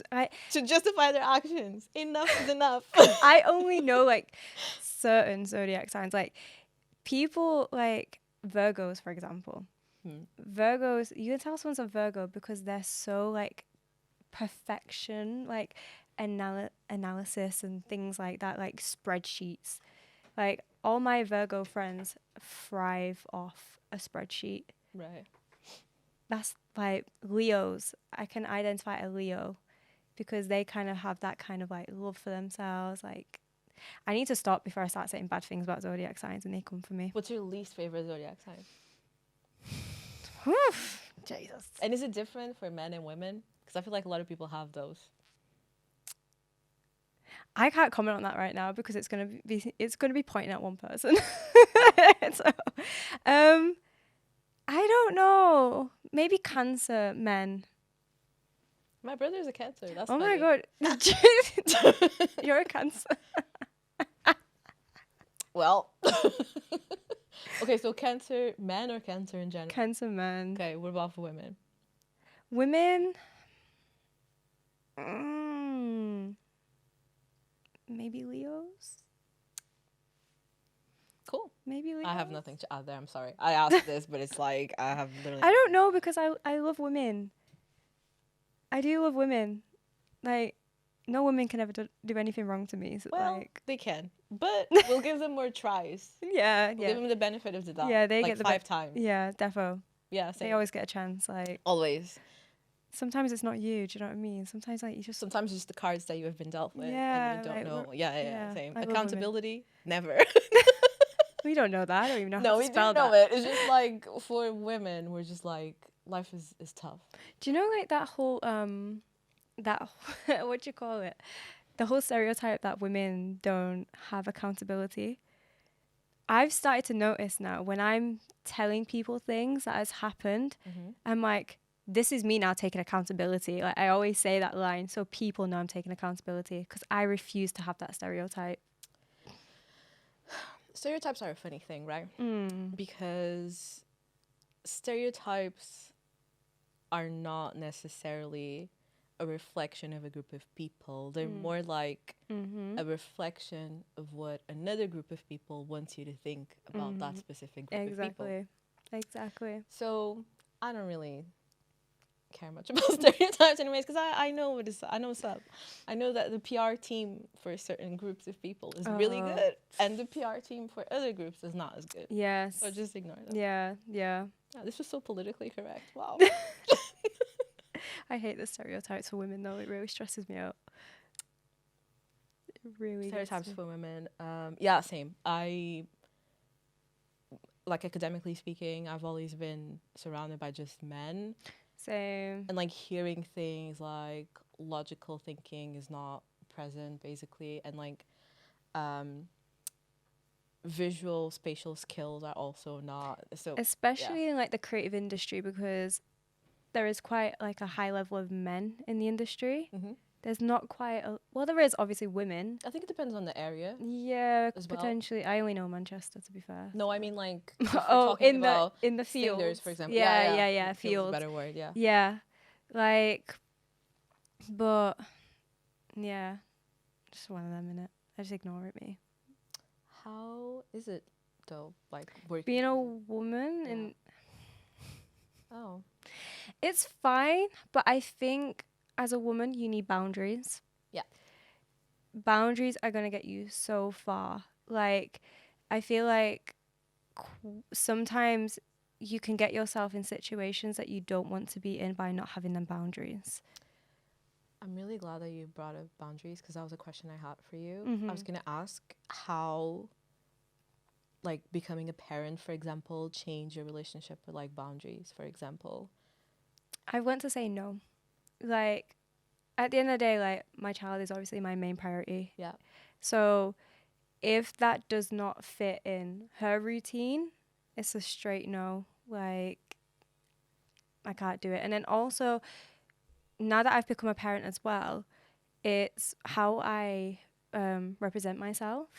Speaker 2: to justify their actions. Enough is enough.
Speaker 1: I only know like certain zodiac signs. Like people like Virgos, for example. Virgos, you can tell someone's a Virgo because they're so like perfection. Like analysis and things like that, like spreadsheets. Like all my Virgo friends thrive off a spreadsheet.
Speaker 2: Right.
Speaker 1: That's like Leos. I can identify a Leo because they kind of have that kind of like love for themselves. Like I need to stop before I start saying bad things about zodiac signs and they come for me.
Speaker 2: What's your least favorite zodiac sign?
Speaker 1: Jesus.
Speaker 2: And is it different for men and women? Because I feel like a lot of people have those.
Speaker 1: I can't comment on that right now because it's gonna be pointing at one person. So, I don't know. Maybe Cancer men.
Speaker 2: My brother's a Cancer. That's
Speaker 1: Oh
Speaker 2: funny.
Speaker 1: my god, you're a Cancer.
Speaker 2: Well, okay. So Cancer men or Cancer in general?
Speaker 1: Cancer men.
Speaker 2: Okay. What about for women?
Speaker 1: Women. Mm, maybe Leos.
Speaker 2: Cool.
Speaker 1: Maybe Leos.
Speaker 2: I have nothing to add there. I'm sorry. I asked this, but it's like I have literally.
Speaker 1: I don't know because I love women. I do love women. Like, no woman can ever do anything wrong to me. So
Speaker 2: Well,
Speaker 1: like,
Speaker 2: they can, but we'll give them more tries.
Speaker 1: yeah,
Speaker 2: We'll
Speaker 1: yeah,
Speaker 2: give them the benefit of the doubt.
Speaker 1: yeah. They
Speaker 2: like
Speaker 1: get the
Speaker 2: 5 times.
Speaker 1: yeah, defo.
Speaker 2: Yeah,
Speaker 1: They
Speaker 2: same.
Speaker 1: always get a chance. Like,
Speaker 2: Always.
Speaker 1: sometimes it's not you. Do you know what I mean? Sometimes like you just
Speaker 2: Sometimes it's just the cards that you have been dealt with,
Speaker 1: yeah,
Speaker 2: and you don't
Speaker 1: like,
Speaker 2: know. Yeah. Same.
Speaker 1: I love women.
Speaker 2: Accountability, never.
Speaker 1: We don't know that. I don't even know
Speaker 2: No,
Speaker 1: how to
Speaker 2: we do
Speaker 1: spell
Speaker 2: know
Speaker 1: that.
Speaker 2: it. It's just like for women, we're just like life is tough.
Speaker 1: Do you know like that whole that what you call it? The whole stereotype that women don't have accountability. I've started to notice now when I'm telling people things that has happened, I'm like, this is me now taking accountability. Like I always say that line so people know I'm taking accountability because I refuse to have that stereotype.
Speaker 2: Stereotypes are a funny thing, right? Because stereotypes are not necessarily a reflection of a group of people. They're more like a reflection of what another group of people wants you to think about that specific group of people.
Speaker 1: Exactly.
Speaker 2: So I don't really care much about stereotypes anyways because I know what is I know what's up. I know that the PR team for certain groups of people is really good and the PR team for other groups is not as good.
Speaker 1: Yes.
Speaker 2: So just ignore them.
Speaker 1: Yeah.
Speaker 2: Yeah, this was so politically correct. Wow.
Speaker 1: I hate the stereotypes for women though. It really stresses me out. It really
Speaker 2: Stereotypes for women. Yeah, same. I like academically speaking, I've always been surrounded by just men.
Speaker 1: Same.
Speaker 2: And like hearing things like logical thinking is not present basically and like visual spatial skills are also not so
Speaker 1: especially in like the creative industry because there is quite like a high level of men in the industry. There's not quite well there is obviously women.
Speaker 2: I think it depends on the area.
Speaker 1: Yeah,
Speaker 2: as
Speaker 1: potentially.
Speaker 2: well.
Speaker 1: I only know Manchester to be fair.
Speaker 2: No, I mean like
Speaker 1: in the
Speaker 2: singers,
Speaker 1: fields
Speaker 2: for example.
Speaker 1: yeah
Speaker 2: fields
Speaker 1: fields.
Speaker 2: is a better word.
Speaker 1: Yeah, like, but yeah, just one of them in it. I just ignore it. Me.
Speaker 2: How is it though? Like working
Speaker 1: being a woman and it's fine, but I think as a woman you need boundaries.
Speaker 2: Yeah.
Speaker 1: Boundaries are gonna get you so far. Like, I feel like sometimes you can get yourself in situations that you don't want to be in by not having them boundaries.
Speaker 2: I'm really glad that you brought up boundaries because that was a question I had for you. I was going to ask how, like, becoming a parent, for example, change your relationship with, like, boundaries, for example.
Speaker 1: I want to say no. Like, at the end of the day, like, my child is obviously my main priority.
Speaker 2: Yeah.
Speaker 1: So if that does not fit in her routine, it's a straight no. Like, I can't do it. And then also, now that I've become a parent as well, it's how I represent myself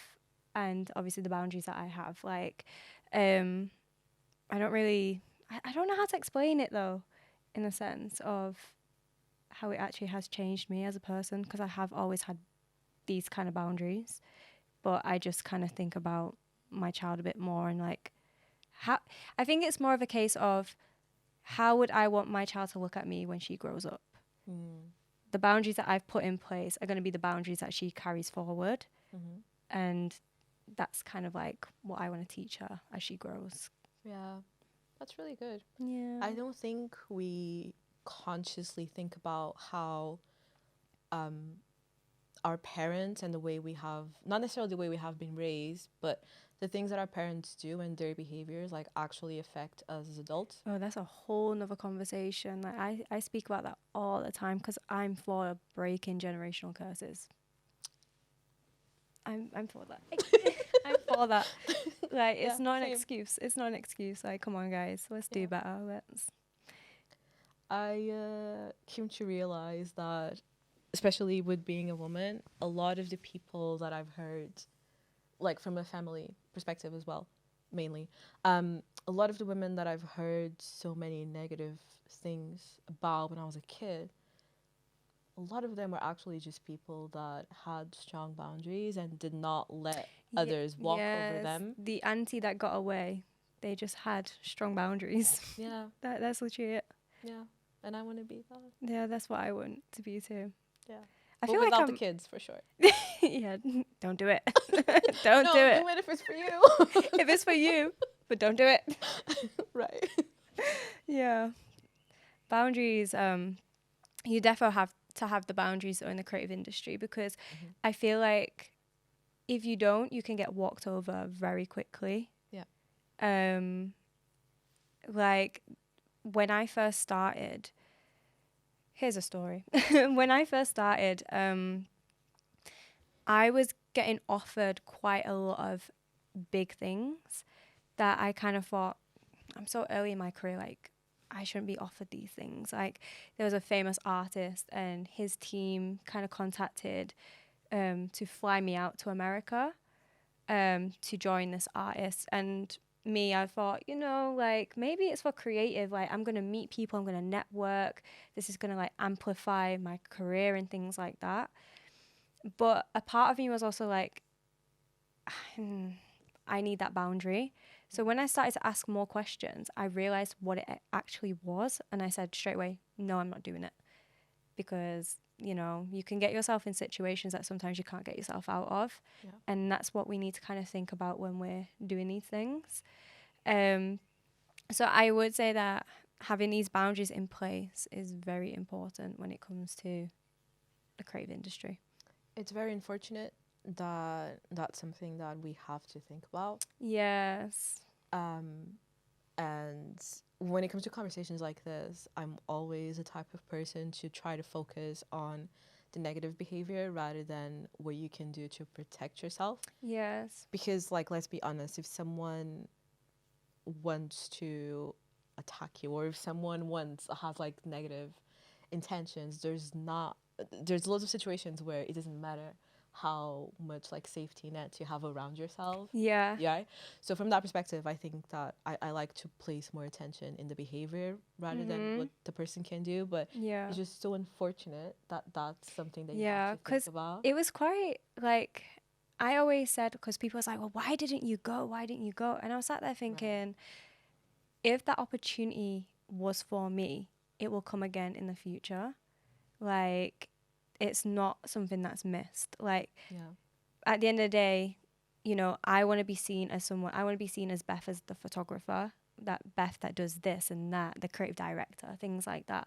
Speaker 1: and obviously the boundaries that I have. Like, I don't really, I don't know how to explain it though, in the sense of how it actually has changed me as a person because I have always had these kind of boundaries, but I just kind of think about my child a bit more and like, how, I think it's more of a case of how would I want my child to look at me when she grows up? the boundaries that I've put in place are going to be the boundaries that she carries forward.
Speaker 2: Mm-hmm.
Speaker 1: And that's kind of like what I want to teach her as she grows.
Speaker 2: Yeah, that's really good.
Speaker 1: Yeah.
Speaker 2: I don't think we consciously think about how our parents and the way we have, not necessarily the way we have been raised, but the things that our parents do and their behaviors like actually affect us as adults.
Speaker 1: Oh, that's a whole nother conversation. Like I speak about that all the time because I'm for breaking generational curses. I'm for that. I'm for that. Like it's
Speaker 2: Yeah,
Speaker 1: not an
Speaker 2: same.
Speaker 1: excuse. It's not an excuse. Like come on, guys, let's do better. Let's.
Speaker 2: I came to realize that, especially with being a woman, a lot of the people that I've heard, like from a family perspective as well, mainly, a lot of the women that I've heard so many negative things about when I was a kid, a lot of them were actually just people that had strong boundaries and did not let others walk over them.
Speaker 1: The auntie that got away, they just had strong boundaries.
Speaker 2: Yeah,
Speaker 1: That's literally it.
Speaker 2: yeah. And I want to be that.
Speaker 1: Yeah, that's what I want to be too.
Speaker 2: Yeah.
Speaker 1: I
Speaker 2: But
Speaker 1: feel like
Speaker 2: without
Speaker 1: I'm.
Speaker 2: the kids, for sure.
Speaker 1: Yeah, don't do it. Don't
Speaker 2: No,
Speaker 1: do it.
Speaker 2: do it if it's for you.
Speaker 1: If it's for you, but don't do it.
Speaker 2: Right.
Speaker 1: Yeah. Boundaries. You definitely have to have the boundaries in the creative industry because I feel like if you don't, you can get walked over very quickly.
Speaker 2: Yeah.
Speaker 1: Like when I first started, here's a story. When I first started, I was getting offered quite a lot of big things that I kind of thought, I'm so early in my career, like I shouldn't be offered these things. Like there was a famous artist and his team kind of contacted to fly me out to America to join this artist. And me, I thought, like maybe it's for creative. Like I'm going to meet people, I'm going to network. This is going to like amplify my career and things like that. But a part of me was also like, I need that boundary. So when I started to ask more questions, I realized what it actually was. And I said straight away, no, I'm not doing it. Because, you can get yourself in situations that sometimes you can't get yourself out of.
Speaker 2: Yeah.
Speaker 1: And that's what we need to kind of think about when we're doing these things. So I would say that having these boundaries in place is very important when it comes to the creative industry.
Speaker 2: It's very unfortunate that that's something that we have to think about.
Speaker 1: Yes.
Speaker 2: And when it comes to conversations like this, I'm always the type of person to try to focus on the negative behavior rather than what you can do to protect yourself.
Speaker 1: Yes.
Speaker 2: Because, like, let's be honest, if someone wants to attack you or if someone has like negative intentions, there's loads of situations where it doesn't matter how much like safety net you have around yourself.
Speaker 1: Yeah.
Speaker 2: Yeah. So from that perspective, I think that I like to place more attention in the behavior rather than what the person can do. But it's just so unfortunate that that's something that you have to think about.
Speaker 1: It was quite like, I always said, because people was like, well, why didn't you go? Why didn't you go? And I was sat there thinking, if that opportunity was for me, it will come again in the future. Like, it's not something that's missed. Like, at the end of the day, I want to be seen as someone, I want to be seen as Beth as the photographer, that Beth that does this and that, the creative director, things like that.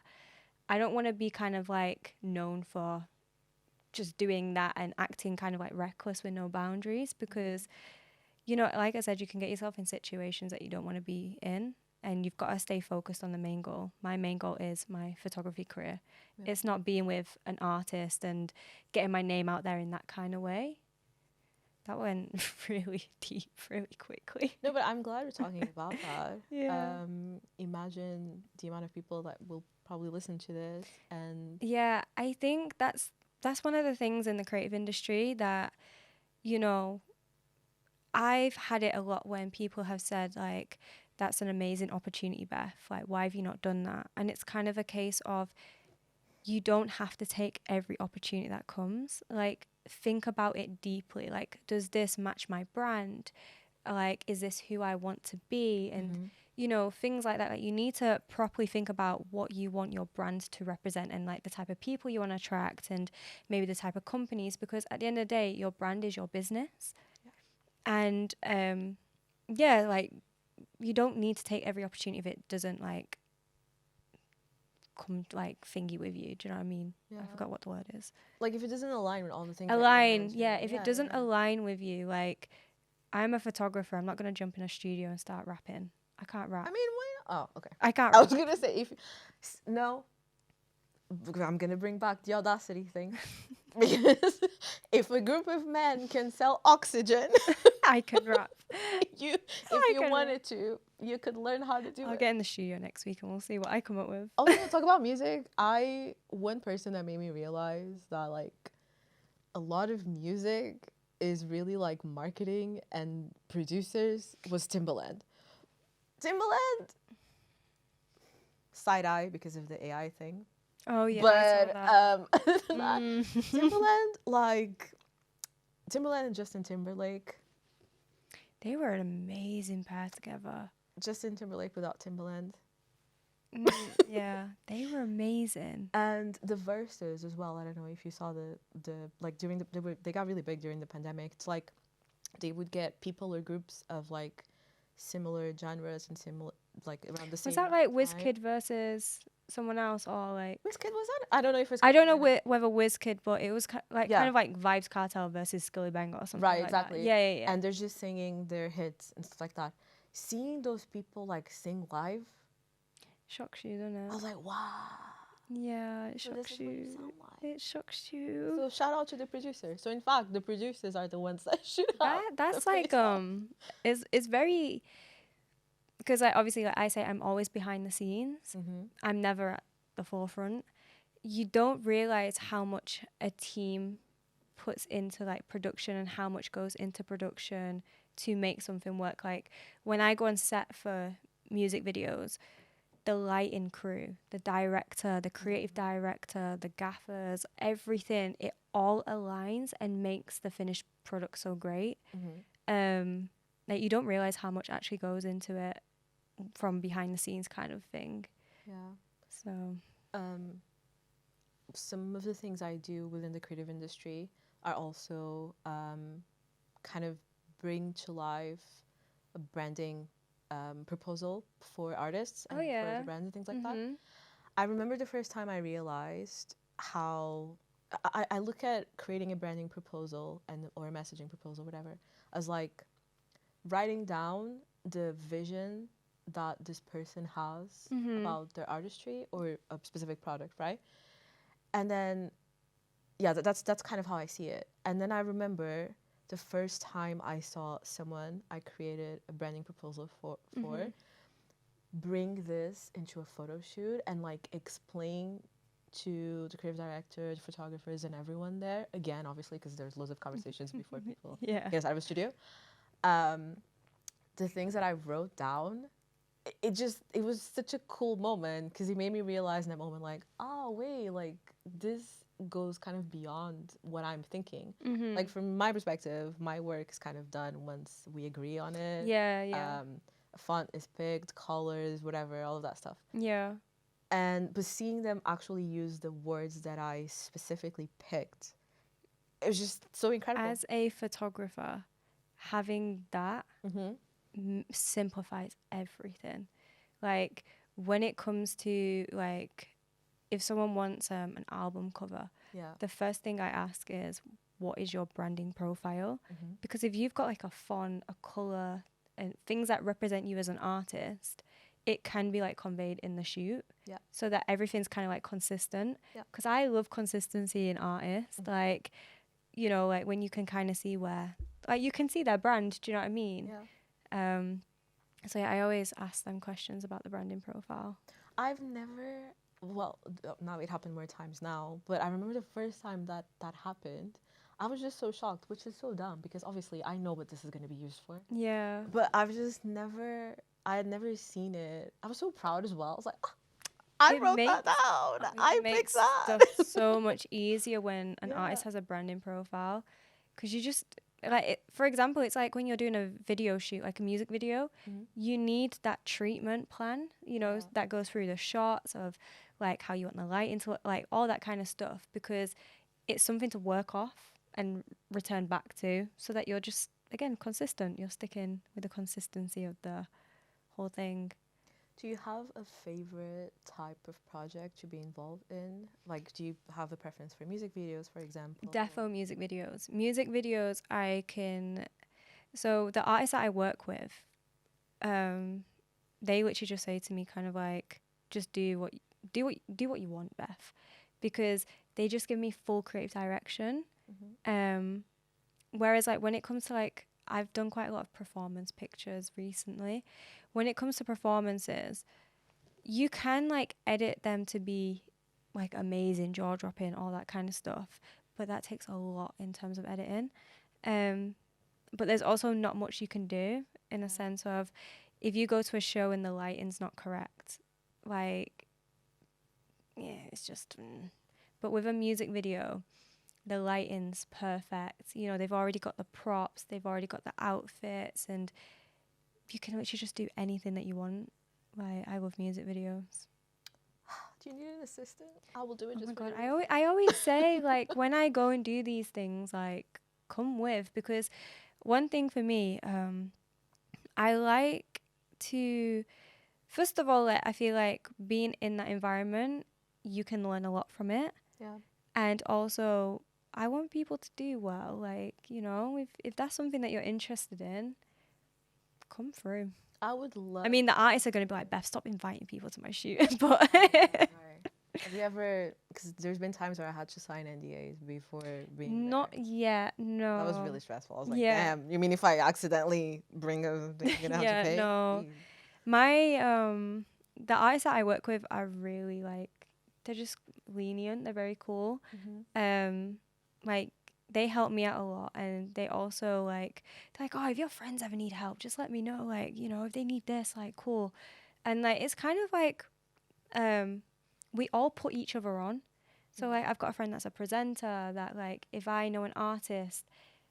Speaker 1: I don't want to be kind of like known for just doing that and acting kind of like reckless with no boundaries because, like I said, you can get yourself in situations that you don't want to be in. And you've got to stay focused on the main goal. My main goal is my photography career. Yeah. It's not being with an artist and getting my name out there in that kind of way. That went really deep, really quickly.
Speaker 2: No, but I'm glad we're talking about that.
Speaker 1: Yeah.
Speaker 2: Imagine the amount of people that will probably listen to this. And
Speaker 1: yeah, I think that's one of the things in the creative industry that, I've had it a lot when people have said like, that's an amazing opportunity, Beth. Like, why have you not done that? And it's kind of a case of you don't have to take every opportunity that comes. Like, think about it deeply. Like, does this match my brand? Like, is this who I want to be? And, you know, things like that. Like, you need to properly think about what you want your brand to represent, and like the type of people you want to attract, and maybe the type of companies, because at the end of the day, your brand is your business. And yeah, like, you don't need to take every opportunity if it doesn't like come like thingy with you. Do you know what I mean?
Speaker 2: Yeah.
Speaker 1: I forgot what the word is.
Speaker 2: Like if it doesn't align with all the things that you
Speaker 1: Align,
Speaker 2: want to
Speaker 1: yeah.
Speaker 2: do.
Speaker 1: If it doesn't align with you, like, I'm a photographer. I'm not gonna jump in a studio and start rapping. I can't rap.
Speaker 2: I mean, why not? Oh, okay.
Speaker 1: I can't
Speaker 2: I
Speaker 1: rap.
Speaker 2: was gonna say no, I'm gonna bring back the audacity thing. Because if a group of men can sell oxygen,
Speaker 1: I can rap.
Speaker 2: if you wanted to, you could learn how to do
Speaker 1: I'll
Speaker 2: it.
Speaker 1: get in the studio next week and we'll see what I come up with.
Speaker 2: Oh yeah, talk about music. One person that made me realize that like a lot of music is really like marketing and producers was Timbaland. Side eye because of the AI thing.
Speaker 1: Oh yeah,
Speaker 2: But
Speaker 1: I saw that.
Speaker 2: other than that, Timbaland and Justin Timberlake.
Speaker 1: They were an amazing pair together.
Speaker 2: Justin Timberlake without Timbaland.
Speaker 1: Yeah, they were amazing.
Speaker 2: And the verses as well. I don't know if you saw the like during they got really big during the pandemic. It's like they would get people or groups of like similar genres and similar like around the same.
Speaker 1: Was that like Wizkid versus someone else, or like
Speaker 2: Wizkid was that? I don't know if it's.
Speaker 1: I don't know whether Wizkid, but it was kind of like Vibes Cartel versus Skilly Banger or something.
Speaker 2: Right,
Speaker 1: like
Speaker 2: exactly.
Speaker 1: That. Yeah.
Speaker 2: And they're just singing their hits and stuff like that. Seeing those people like sing live
Speaker 1: shocks you, doesn't it?
Speaker 2: I was like, wow.
Speaker 1: Yeah, it shocks you. It shocks you.
Speaker 2: So shout out to the producers. So in fact, the producers are the ones that should have.
Speaker 1: That's like it's very, because I obviously, like I say, I'm always behind the scenes.
Speaker 2: Mm-hmm.
Speaker 1: I'm never at the forefront. You don't realize how much a team puts into like production and how much goes into production to make something work. Like when I go on set for music videos, the lighting crew, the director, the creative director, the gaffers, everything, it all aligns and makes the finished product so great. Like you don't realize how much actually goes into it from behind the scenes kind of thing.
Speaker 2: Yeah.
Speaker 1: So
Speaker 2: some of the things I do within the creative industry are also kind of bring to life a branding proposal for artists and for brands and things like that. I remember the first time I realized how I look at creating a branding proposal or a messaging proposal, whatever, as like writing down the vision that this person has about their artistry or a specific product, right? And then, yeah, that's kind of how I see it. And then I remember the first time I saw someone I created a branding proposal for bring this into a photo shoot and like explain to the creative director, the photographers, and everyone there. Again, obviously, because there's loads of conversations before people get out of a studio. The things that I wrote down, it was such a cool moment because it made me realize in that moment, like, oh wait, like this goes kind of beyond what I'm thinking. Like from my perspective, my work is kind of done once we agree on it. A font is picked, colors, whatever, all of that stuff. But seeing them actually use the words that I specifically picked, it was just so incredible.
Speaker 1: As a photographer, having that simplifies everything. Like when it comes to like, if someone wants an album cover, the first thing I ask is, what is your branding profile? Because if you've got like a font, a color, and things that represent you as an artist, it can be like conveyed in the shoot, so that everything's kind of like consistent. Because I love consistency in artists, like, you know, like when you can kind of see where, like, you can see their brand. Do you know what I mean? So yeah, I always ask them questions about the branding profile.
Speaker 2: I've never, well, now it happened more times now, but I remember the first time that happened, I was just so shocked, which is so dumb because obviously I know what this is going to be used for. But I had never seen it. I was so proud as well. I was like, oh, I wrote that down. I picked that.
Speaker 1: Stuff so much easier when an artist has a branding profile, because like for example, it's like when you're doing a video shoot, like a music video,
Speaker 2: Mm-hmm.
Speaker 1: you need that treatment plan, you know,
Speaker 2: Yeah.
Speaker 1: that goes through the shots of like how you want the lighting to look, like all that kind of stuff, because it's something to work off and return back to, so that you're just again consistent. You're sticking with the consistency of the whole thing.
Speaker 2: Do you have a favorite type of project to be involved in? Like, do you have a preference for music videos, for example?
Speaker 1: Defo music videos. Music videos, I can. So the artists that I work with, they literally just say to me, kind of like, just do what you want, Beth, because they just give me full creative direction.
Speaker 2: Mm-hmm.
Speaker 1: Whereas like when it comes to like, I've done quite a lot of performance pictures recently. When it comes to performances, you can like edit them to be like amazing, jaw dropping, all that kind of stuff, but that takes a lot in terms of editing. But there's also not much you can do, in a sense of, if you go to a show and the lighting's not correct, like, yeah, it's just. But with a music video, the lighting's perfect. You know, they've already got the props, they've already got the outfits, and you can literally just do anything that you want. Like, I love music videos.
Speaker 2: Do you need an assistant? I will do it
Speaker 1: Oh
Speaker 2: just
Speaker 1: my
Speaker 2: for
Speaker 1: god,
Speaker 2: you.
Speaker 1: I always say, like, when I go and do these things, like, come with, because one thing for me, I like to, first of all, like, I feel like being in that environment, you can learn a lot from it.
Speaker 2: Yeah.
Speaker 1: And also, I want people to do well. Like, you know, if that's something that you're interested in, come through.
Speaker 2: I would love.
Speaker 1: I mean, the artists are going to be like, Beth, stop inviting people to my shoot. But
Speaker 2: Right. Have you ever? Because there's been times where I had to sign NDAs before being
Speaker 1: not
Speaker 2: there.
Speaker 1: yet, no.
Speaker 2: That was really stressful. I was like,
Speaker 1: Yeah.
Speaker 2: damn. You mean if I accidentally bring a, thing, you're gonna have
Speaker 1: Yeah,
Speaker 2: to pay?
Speaker 1: no. My the artists that I work with are really like, they're just lenient. They're very cool.
Speaker 2: Mm-hmm.
Speaker 1: Like, they help me out a lot, and they also like, they're like, oh, if your friends ever need help, just let me know. Like, you know, if they need this, like, cool. And like, it's kind of like, we all put each other on. So like, I've got a friend that's a presenter that, like, if I know an artist,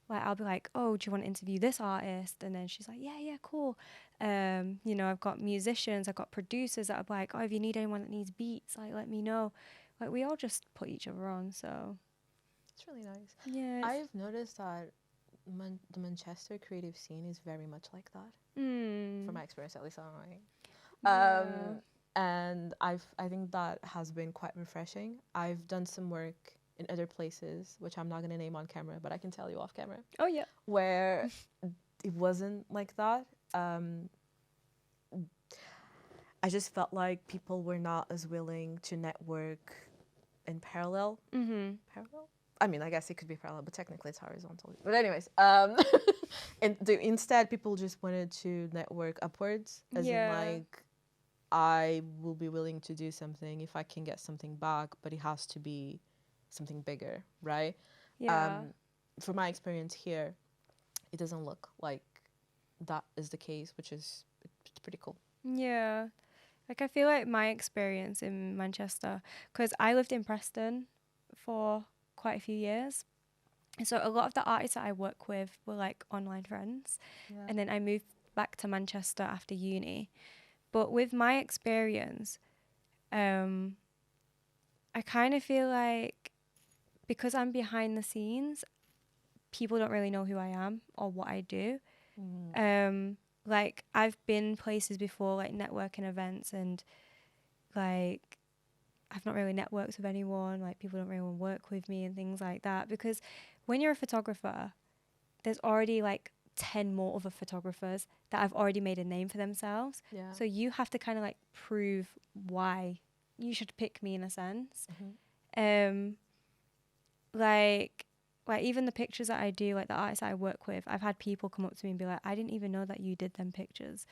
Speaker 1: like, I'll be like, oh, do you want to interview this artist? And then she's like, yeah, cool. You know, I've got musicians, I've got producers that are like, oh, if you need anyone that needs beats, like, let me know. Like, we all just put each other on. So
Speaker 2: It's really nice.
Speaker 1: yeah,
Speaker 2: I've noticed that the Manchester creative scene is very much like that. From my experience, at least,
Speaker 1: yeah.
Speaker 2: and I think that has been quite refreshing. I've done some work in other places, which I'm not gonna name on camera, but I can tell you off camera,
Speaker 1: Oh yeah.
Speaker 2: where it wasn't like that. I just felt like people were not as willing to network in parallel. Parallel? I mean, I guess it could be parallel, but technically it's horizontal. But anyways, instead people just wanted to network upwards, as in like, I will be willing to do something if I can get something back, but it has to be something bigger, right?
Speaker 1: Yeah.
Speaker 2: From my experience here, it doesn't look like that is the case, which is it's pretty cool.
Speaker 1: Yeah. Like, I feel like my experience in Manchester, because I lived in Preston for quite a few years. So a lot of the artists that I work with were like online friends.
Speaker 2: Yeah.
Speaker 1: And then I moved back to Manchester after uni. But with my experience, I kind of feel like, because I'm behind the scenes, people don't really know who I am or what I do. Like, I've been places before, like networking events, and like, I've not really networked with anyone. Like, people don't really want to work with me and things like that. Because when you're a photographer, there's already like 10 more other photographers that have already made a name for themselves.
Speaker 2: Yeah.
Speaker 1: So you have to kind of like prove why you should pick me, in a sense. Like even the pictures that I do, like the artists that I work with, I've had people come up to me and be like, I didn't even know that you did them pictures.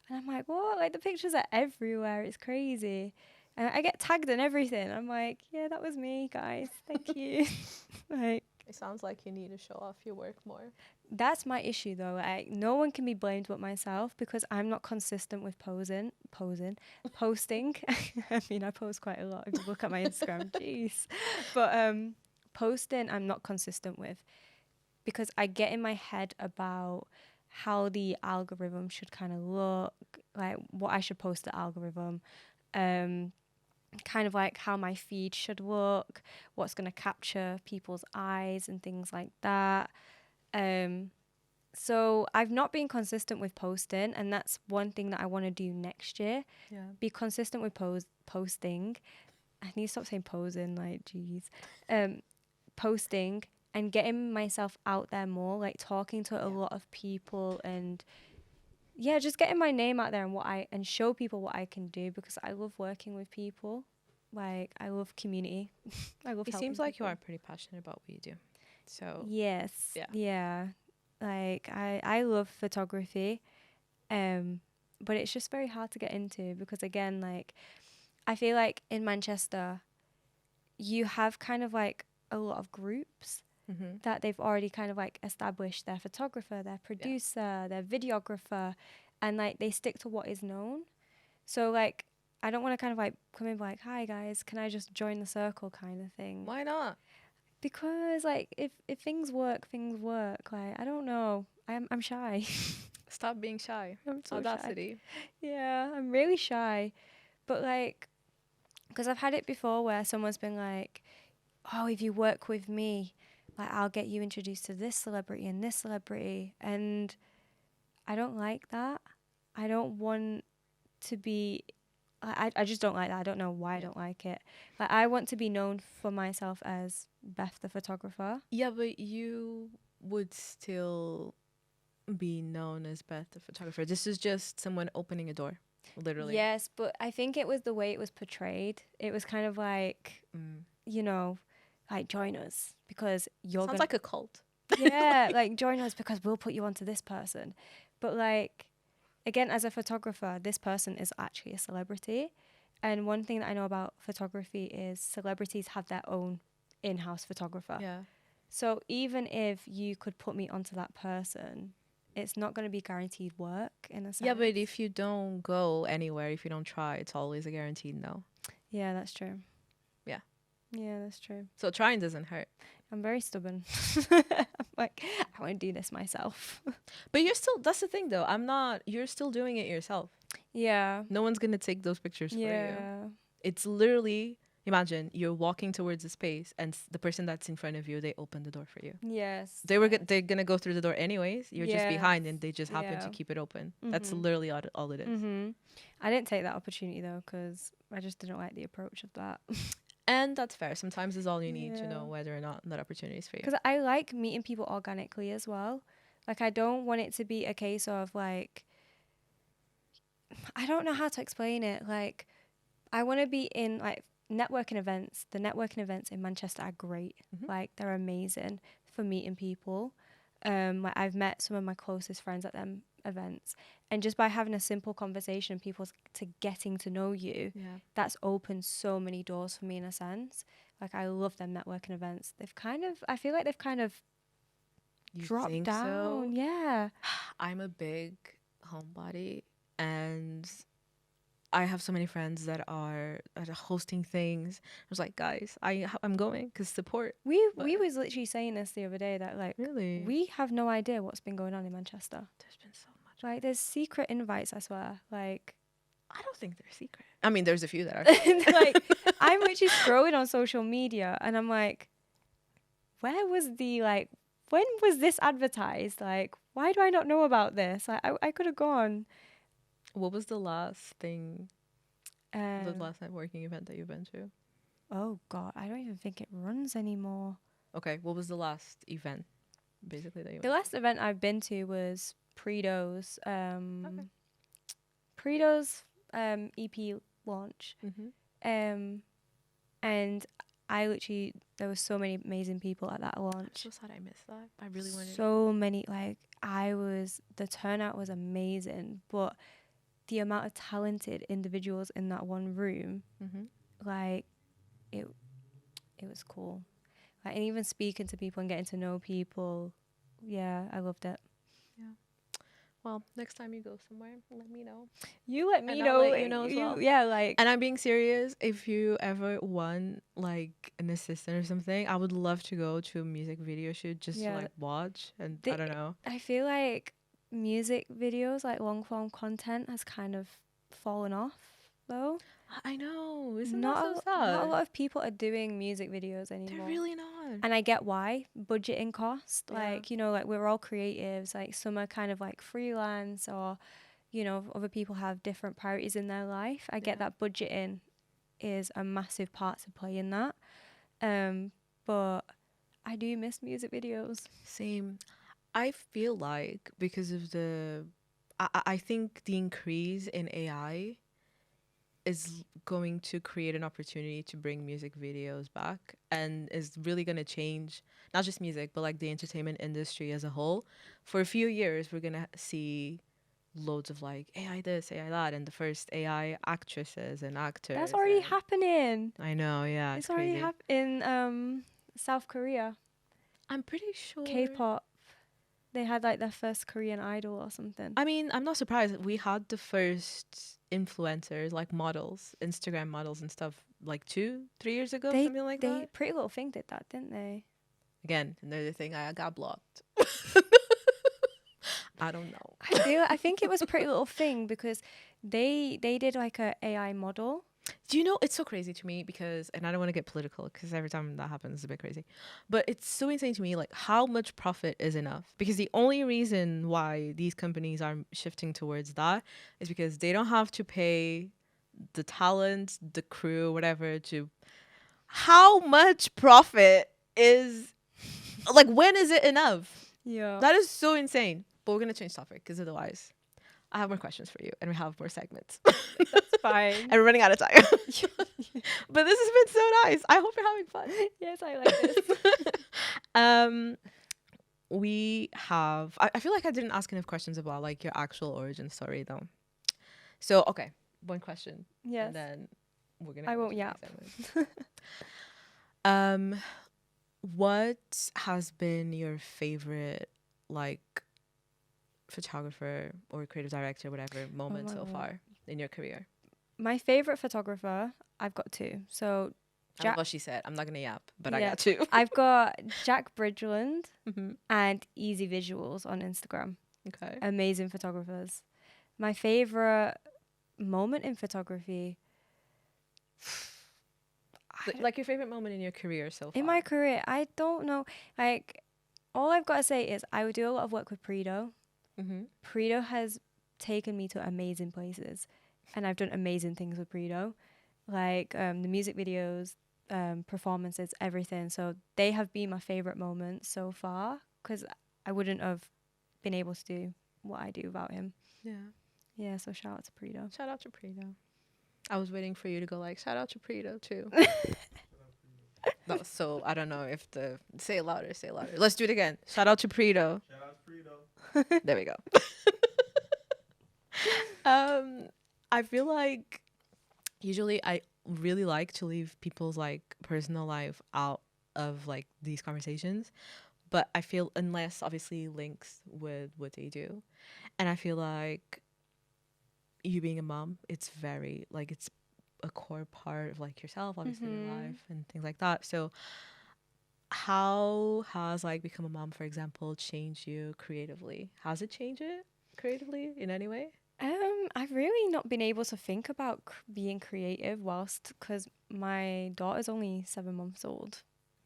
Speaker 1: And I'm like, what? Like, the pictures are everywhere. It's crazy. And I get tagged and everything. I'm like, yeah, that was me, guys. Thank you. Like,
Speaker 2: it sounds like you need to show off your work more.
Speaker 1: that's my issue though. Like, no one can be blamed but myself, because I'm not consistent with posting. I mean, I post quite a lot if you look at my Instagram. Jeez. But posting, I'm not consistent with. because I get in my head about how the algorithm should kind of look, like what I should post the algorithm, kind of like how my feed should look, what's going to capture people's eyes and things like that. So I've not been consistent with posting, and that's one thing that I want to do next year.
Speaker 2: Yeah.
Speaker 1: Be consistent with posting. I need to stop saying posing, like, geez. Posting and getting myself out there more, like talking to a lot of people, and yeah, just getting my name out there and show people what I can do, because I love working with people. Like, I love community. I love
Speaker 2: It
Speaker 1: helping
Speaker 2: seems like you
Speaker 1: people.
Speaker 2: are pretty passionate about what you do. So
Speaker 1: Yes.
Speaker 2: yeah.
Speaker 1: Yeah. Like, I love photography. But it's just very hard to get into, because again, like, I feel like in Manchester you have kind of like a lot of groups
Speaker 2: Mm-hmm.
Speaker 1: that they've already kind of like established their photographer, their producer, their videographer, and like they stick to what is known. So like, I don't want to kind of like come in and be like, hi guys, can I just join the circle kind of thing?
Speaker 2: Why not?
Speaker 1: Because like, if things work, things work. Like, I don't know. I'm shy.
Speaker 2: Stop being shy.
Speaker 1: I'm so shy.
Speaker 2: Audacity.
Speaker 1: Yeah, I'm really shy. But like, because I've had it before where someone's been like, oh, if you work with me, like, I'll get you introduced to this celebrity and this celebrity. And I don't like that. I don't want to be, I just don't like that. I don't know why I don't like it. Like, I want to be known for myself as Beth the photographer.
Speaker 2: Yeah, but you would still be known as Beth the photographer. This is just someone opening a door, literally.
Speaker 1: Yes, but I think it was the way it was portrayed. It was kind of like, you know, like, join us because you're
Speaker 2: Sounds like a cult.
Speaker 1: yeah, like, join us because we'll put you onto this person. But like, again, as a photographer, this person is actually a celebrity. And one thing that I know about photography is celebrities have their own in-house photographer.
Speaker 2: Yeah.
Speaker 1: So even if you could put me onto that person, it's not going to be guaranteed work in a sense.
Speaker 2: Yeah, but if you don't go anywhere, if you don't try, it's always a guaranteed no.
Speaker 1: Yeah, that's true.
Speaker 2: Yeah.
Speaker 1: Yeah, that's true.
Speaker 2: So trying doesn't hurt.
Speaker 1: I'm very stubborn. I'm like, I want to do this myself.
Speaker 2: But you're still, that's the thing though. You're still doing it yourself.
Speaker 1: Yeah.
Speaker 2: No one's going to take those pictures for you.
Speaker 1: Yeah.
Speaker 2: It's literally, imagine you're walking towards a space and the person that's in front of you, they open the door for you.
Speaker 1: Yes.
Speaker 2: They're going to go through the door anyways. You're just behind and they just happen to
Speaker 1: Yeah.
Speaker 2: keep it open. That's literally all it is.
Speaker 1: I didn't take that opportunity though, because I just didn't like the approach of that.
Speaker 2: And that's fair. Sometimes it's all you need to know whether or not that opportunity is for you.
Speaker 1: Because I like meeting people organically as well. Like, I don't want it to be a case of like, I don't know how to explain it. Like, I want to be in like networking events. The networking events in Manchester are great. Like, they're amazing for meeting people. Like, I've met some of my closest friends at them events, and just by having a simple conversation, people to getting to know you, that's opened so many doors for me in a sense. Like, I love them networking events. I feel like they've kind of dropped down. So? Yeah.
Speaker 2: I'm a big homebody, and I have so many friends that are hosting things. I was like, guys, I'm going because support.
Speaker 1: We was literally saying this the other day that like,
Speaker 2: really,
Speaker 1: we have no idea what's been going on in Manchester.
Speaker 2: There's been so much.
Speaker 1: Like, there's secret invites, I swear. Like,
Speaker 2: I don't think they're secret. I mean, there's a few that are.
Speaker 1: Like, I'm literally scrolling on social media and I'm like, when was this advertised? Like, why do I not know about this? I could have gone.
Speaker 2: What was the last thing, the last networking event that you've been to?
Speaker 1: Oh, God, I don't even think it runs anymore.
Speaker 2: Okay, what was the last event, basically, that you went
Speaker 1: The last event I've been to was Predo's, Predo's EP launch. And I literally, there was so many amazing people at that launch.
Speaker 2: I'm so sad I missed that. I really wanted
Speaker 1: so many, like, the turnout was amazing, but the amount of talented individuals in that one room, like, it was cool. Like, and even speaking to people and getting to know people, yeah, I loved it.
Speaker 2: Yeah. Well, next time you go somewhere, let me know.
Speaker 1: You let me
Speaker 2: And I'll
Speaker 1: know.
Speaker 2: let you know as well.
Speaker 1: Yeah, like
Speaker 2: And I'm being serious. If you ever want like an assistant or something, I would love to go to a music video shoot just to
Speaker 1: yeah.
Speaker 2: like watch. And I
Speaker 1: The,
Speaker 2: don't know.
Speaker 1: I feel like music videos, like long form content, has kind of fallen off though.
Speaker 2: I know. Isn't that so sad?
Speaker 1: Not a lot of people are doing music videos
Speaker 2: They're
Speaker 1: anymore.
Speaker 2: really not.
Speaker 1: And I get why. Budgeting cost.
Speaker 2: Yeah.
Speaker 1: Like, like we're all creatives. Like some are kind of like freelance or, other people have different priorities in their life. I get
Speaker 2: Yeah.
Speaker 1: that budgeting is a massive part to play in that. But I do miss music videos.
Speaker 2: Same. I feel like because of I think the increase in AI is going to create an opportunity to bring music videos back and is really going to change not just music but like the entertainment industry as a whole. For a few years we're going to see loads of like AI this, AI that, and the first AI actresses and actors.
Speaker 1: That's already
Speaker 2: and
Speaker 1: happening.
Speaker 2: I know, yeah,
Speaker 1: It's
Speaker 2: it's
Speaker 1: already
Speaker 2: crazy.
Speaker 1: in South Korea.
Speaker 2: I'm pretty sure.
Speaker 1: K-pop. They had like their first Korean idol or something.
Speaker 2: I mean, I'm not surprised. We had the first influencers, like models, Instagram models and stuff, like 2-3 years ago, something like that.
Speaker 1: Pretty Little Thing did that, didn't they?
Speaker 2: Again, another thing, I got blocked. I don't know.
Speaker 1: I think it was Pretty Little Thing because they did like a AI model.
Speaker 2: Do you know, it's so crazy to me because, and I don't want to get political because every time that happens, it's a bit crazy. But it's so insane to me, like how much profit is enough? Because the only reason why these companies are shifting towards that is because they don't have to pay the talent, the crew, whatever, to how much profit is like when is it enough?
Speaker 1: Yeah.
Speaker 2: That is so insane. But we're gonna change topic because otherwise I have more questions for you and we have more segments.
Speaker 1: That's fine.
Speaker 2: And we're running out of time. But this has been so nice. I hope you're having fun.
Speaker 1: Yes, I like this.
Speaker 2: We have I feel like I didn't ask enough questions about like your actual origin story though. So okay, one question.
Speaker 1: Yes.
Speaker 2: And then we're gonna
Speaker 1: I
Speaker 2: go
Speaker 1: won't
Speaker 2: to the
Speaker 1: yap.
Speaker 2: segment. What has been your favorite like photographer or creative director, whatever, moment
Speaker 1: my
Speaker 2: so
Speaker 1: God.
Speaker 2: far in your career?
Speaker 1: My favorite photographer, I've got two. So
Speaker 2: I love what she said. I'm not gonna yap, but I
Speaker 1: Yeah.
Speaker 2: got two.
Speaker 1: I've got Jack Bridgeland
Speaker 2: Mm-hmm.
Speaker 1: and Easy Visuals on Instagram.
Speaker 2: Okay.
Speaker 1: Amazing photographers. My favorite moment in photography.
Speaker 2: Like your favorite moment in your career so far?
Speaker 1: In my career, I don't know. Like, all I've got to say is I would do a lot of work with Predo.
Speaker 2: Mm-hmm.
Speaker 1: Predo has taken me to amazing places, and I've done amazing things with Predo, like the music videos, performances, everything. So they have been my favorite moments so far because I wouldn't have been able to do what I do without him.
Speaker 2: Yeah.
Speaker 1: Yeah, so shout out to Predo.
Speaker 2: Shout out to Predo. I was waiting for you to go like shout out to Predo too. No, so I don't know if the say it louder, say it louder. Let's do it again. Shout out to Predo.
Speaker 3: Shout out to Frito.
Speaker 2: There we go. I feel like usually I really like to leave people's like personal life out of like these conversations, but I feel unless obviously links with what they do, and I feel like you being a mom, it's very like it's a core part of like yourself, obviously your life and things like that. So how has like become a mom, for example, changed you creatively? Has it changed it creatively in any way?
Speaker 1: I've really not been able to think about being creative because my daughter's only 7 months old.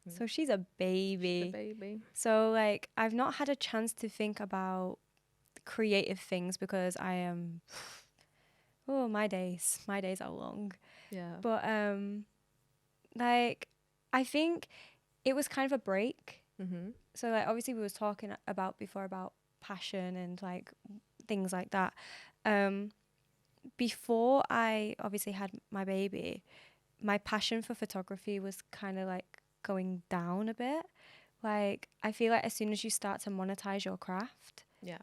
Speaker 1: So she's a baby.
Speaker 2: She's a baby.
Speaker 1: So like I've not had a chance to think about creative things because I am my days are long.
Speaker 2: Yeah.
Speaker 1: But like I think it was kind of a break.
Speaker 2: Mm-hmm.
Speaker 1: So like obviously we was talking about before about passion and like things like that. Before I obviously had my baby, my passion for photography was kind of like going down a bit. Like I feel like as soon as you start to monetize your craft,
Speaker 2: Yeah.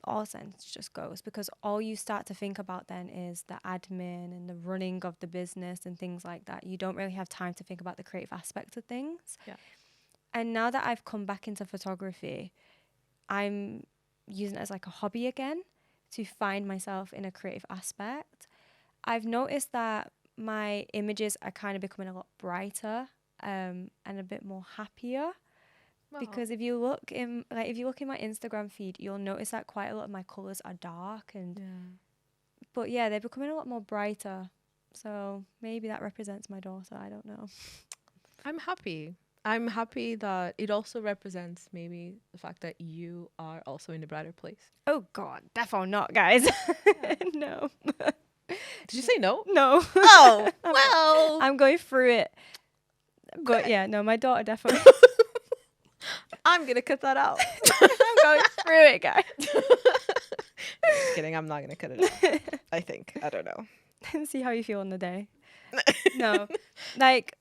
Speaker 1: all sense just goes because all you start to think about then is the admin and the running of the business and things like that. You don't really have time to think about the creative aspect of things.
Speaker 2: Yeah.
Speaker 1: And now that I've come back into photography, I'm using it as like a hobby again to find myself in a creative aspect. I've noticed that my images are kind of becoming a lot brighter and a bit more happier. Because if you look in my Instagram feed, you'll notice that quite a lot of my colours are dark but yeah, they're becoming a lot more brighter. So maybe that represents my daughter. I don't know.
Speaker 2: I'm happy. I'm happy that it also represents maybe the fact that you are also in a brighter place.
Speaker 1: Oh God, definitely not, guys. No.
Speaker 2: Did you say no?
Speaker 1: No.
Speaker 2: Oh, well.
Speaker 1: I'm going through it. But yeah, no, my daughter definitely.
Speaker 2: I'm going to cut that out.
Speaker 1: I'm going through it, guys.
Speaker 2: Just kidding. I'm not going to cut it out. I think. I don't know.
Speaker 1: See how you feel on the day. No. Like,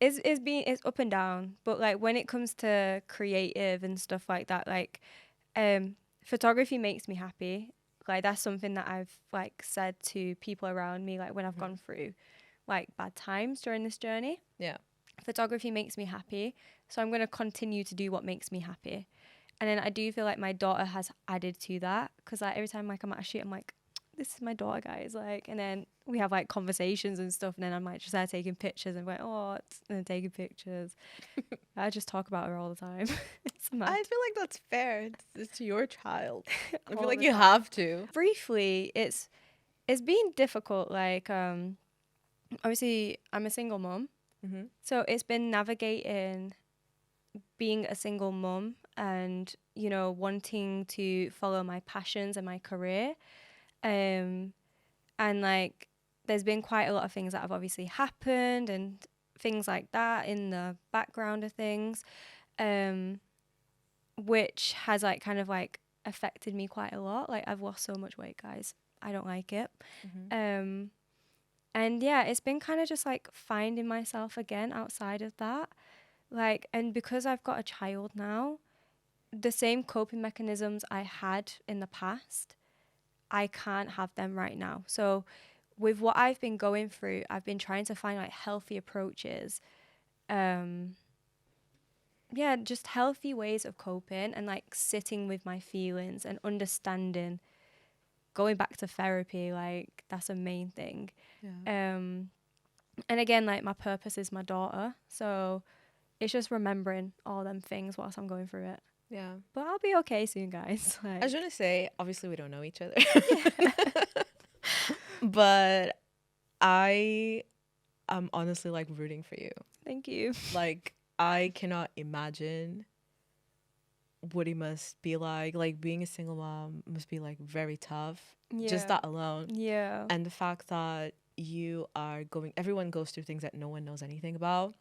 Speaker 1: it's up and down. But like when it comes to creative and stuff like that, like photography makes me happy. Like that's something that I've like said to people around me, like when I've gone through like bad times during this journey.
Speaker 2: Yeah.
Speaker 1: Photography makes me happy. So I'm going to continue to do what makes me happy. And then I do feel like my daughter has added to that. Because like every time like I'm at a shoot, I'm like, this is my daughter, guys. Like, and then we have like conversations and stuff. And then I'm like just there taking pictures and going, oh, and then taking pictures. I just talk about her all the time. It's mad.
Speaker 2: I feel like that's fair. It's your child. I feel
Speaker 1: All
Speaker 2: like
Speaker 1: the
Speaker 2: you
Speaker 1: time.
Speaker 2: have to.
Speaker 1: Briefly, it's been difficult. Like, obviously, I'm a single mum.
Speaker 2: Mm-hmm.
Speaker 1: So it's been navigating being a single mum and, you know, wanting to follow my passions and my career. And like, there's been quite a lot of things that have obviously happened and things like that in the background of things, which has like kind of like affected me quite a lot. Like I've lost so much weight, guys. I don't like it.
Speaker 2: Mm-hmm.
Speaker 1: And yeah, it's been kind of just like finding myself again outside of that. Like, and because I've got a child now, the same coping mechanisms I had in the past, I can't have them right now. So with what I've been going through, I've been trying to find like healthy approaches. Yeah, just healthy ways of coping and like sitting with my feelings and understanding, going back to therapy, like that's a main thing.
Speaker 2: Yeah.
Speaker 1: And again, like my purpose is my daughter. So it's just remembering all them things whilst I'm going through it.
Speaker 2: Yeah.
Speaker 1: But I'll be okay soon, guys. Like,
Speaker 2: I was going to say, obviously we don't know each other. But I am honestly like rooting for you.
Speaker 1: thank you.
Speaker 2: Like, I cannot imagine what it must be like. Like, being a single mom must be like very tough.
Speaker 1: Yeah.
Speaker 2: Just that alone.
Speaker 1: Yeah.
Speaker 2: And the fact that everyone goes through things that no one knows anything about.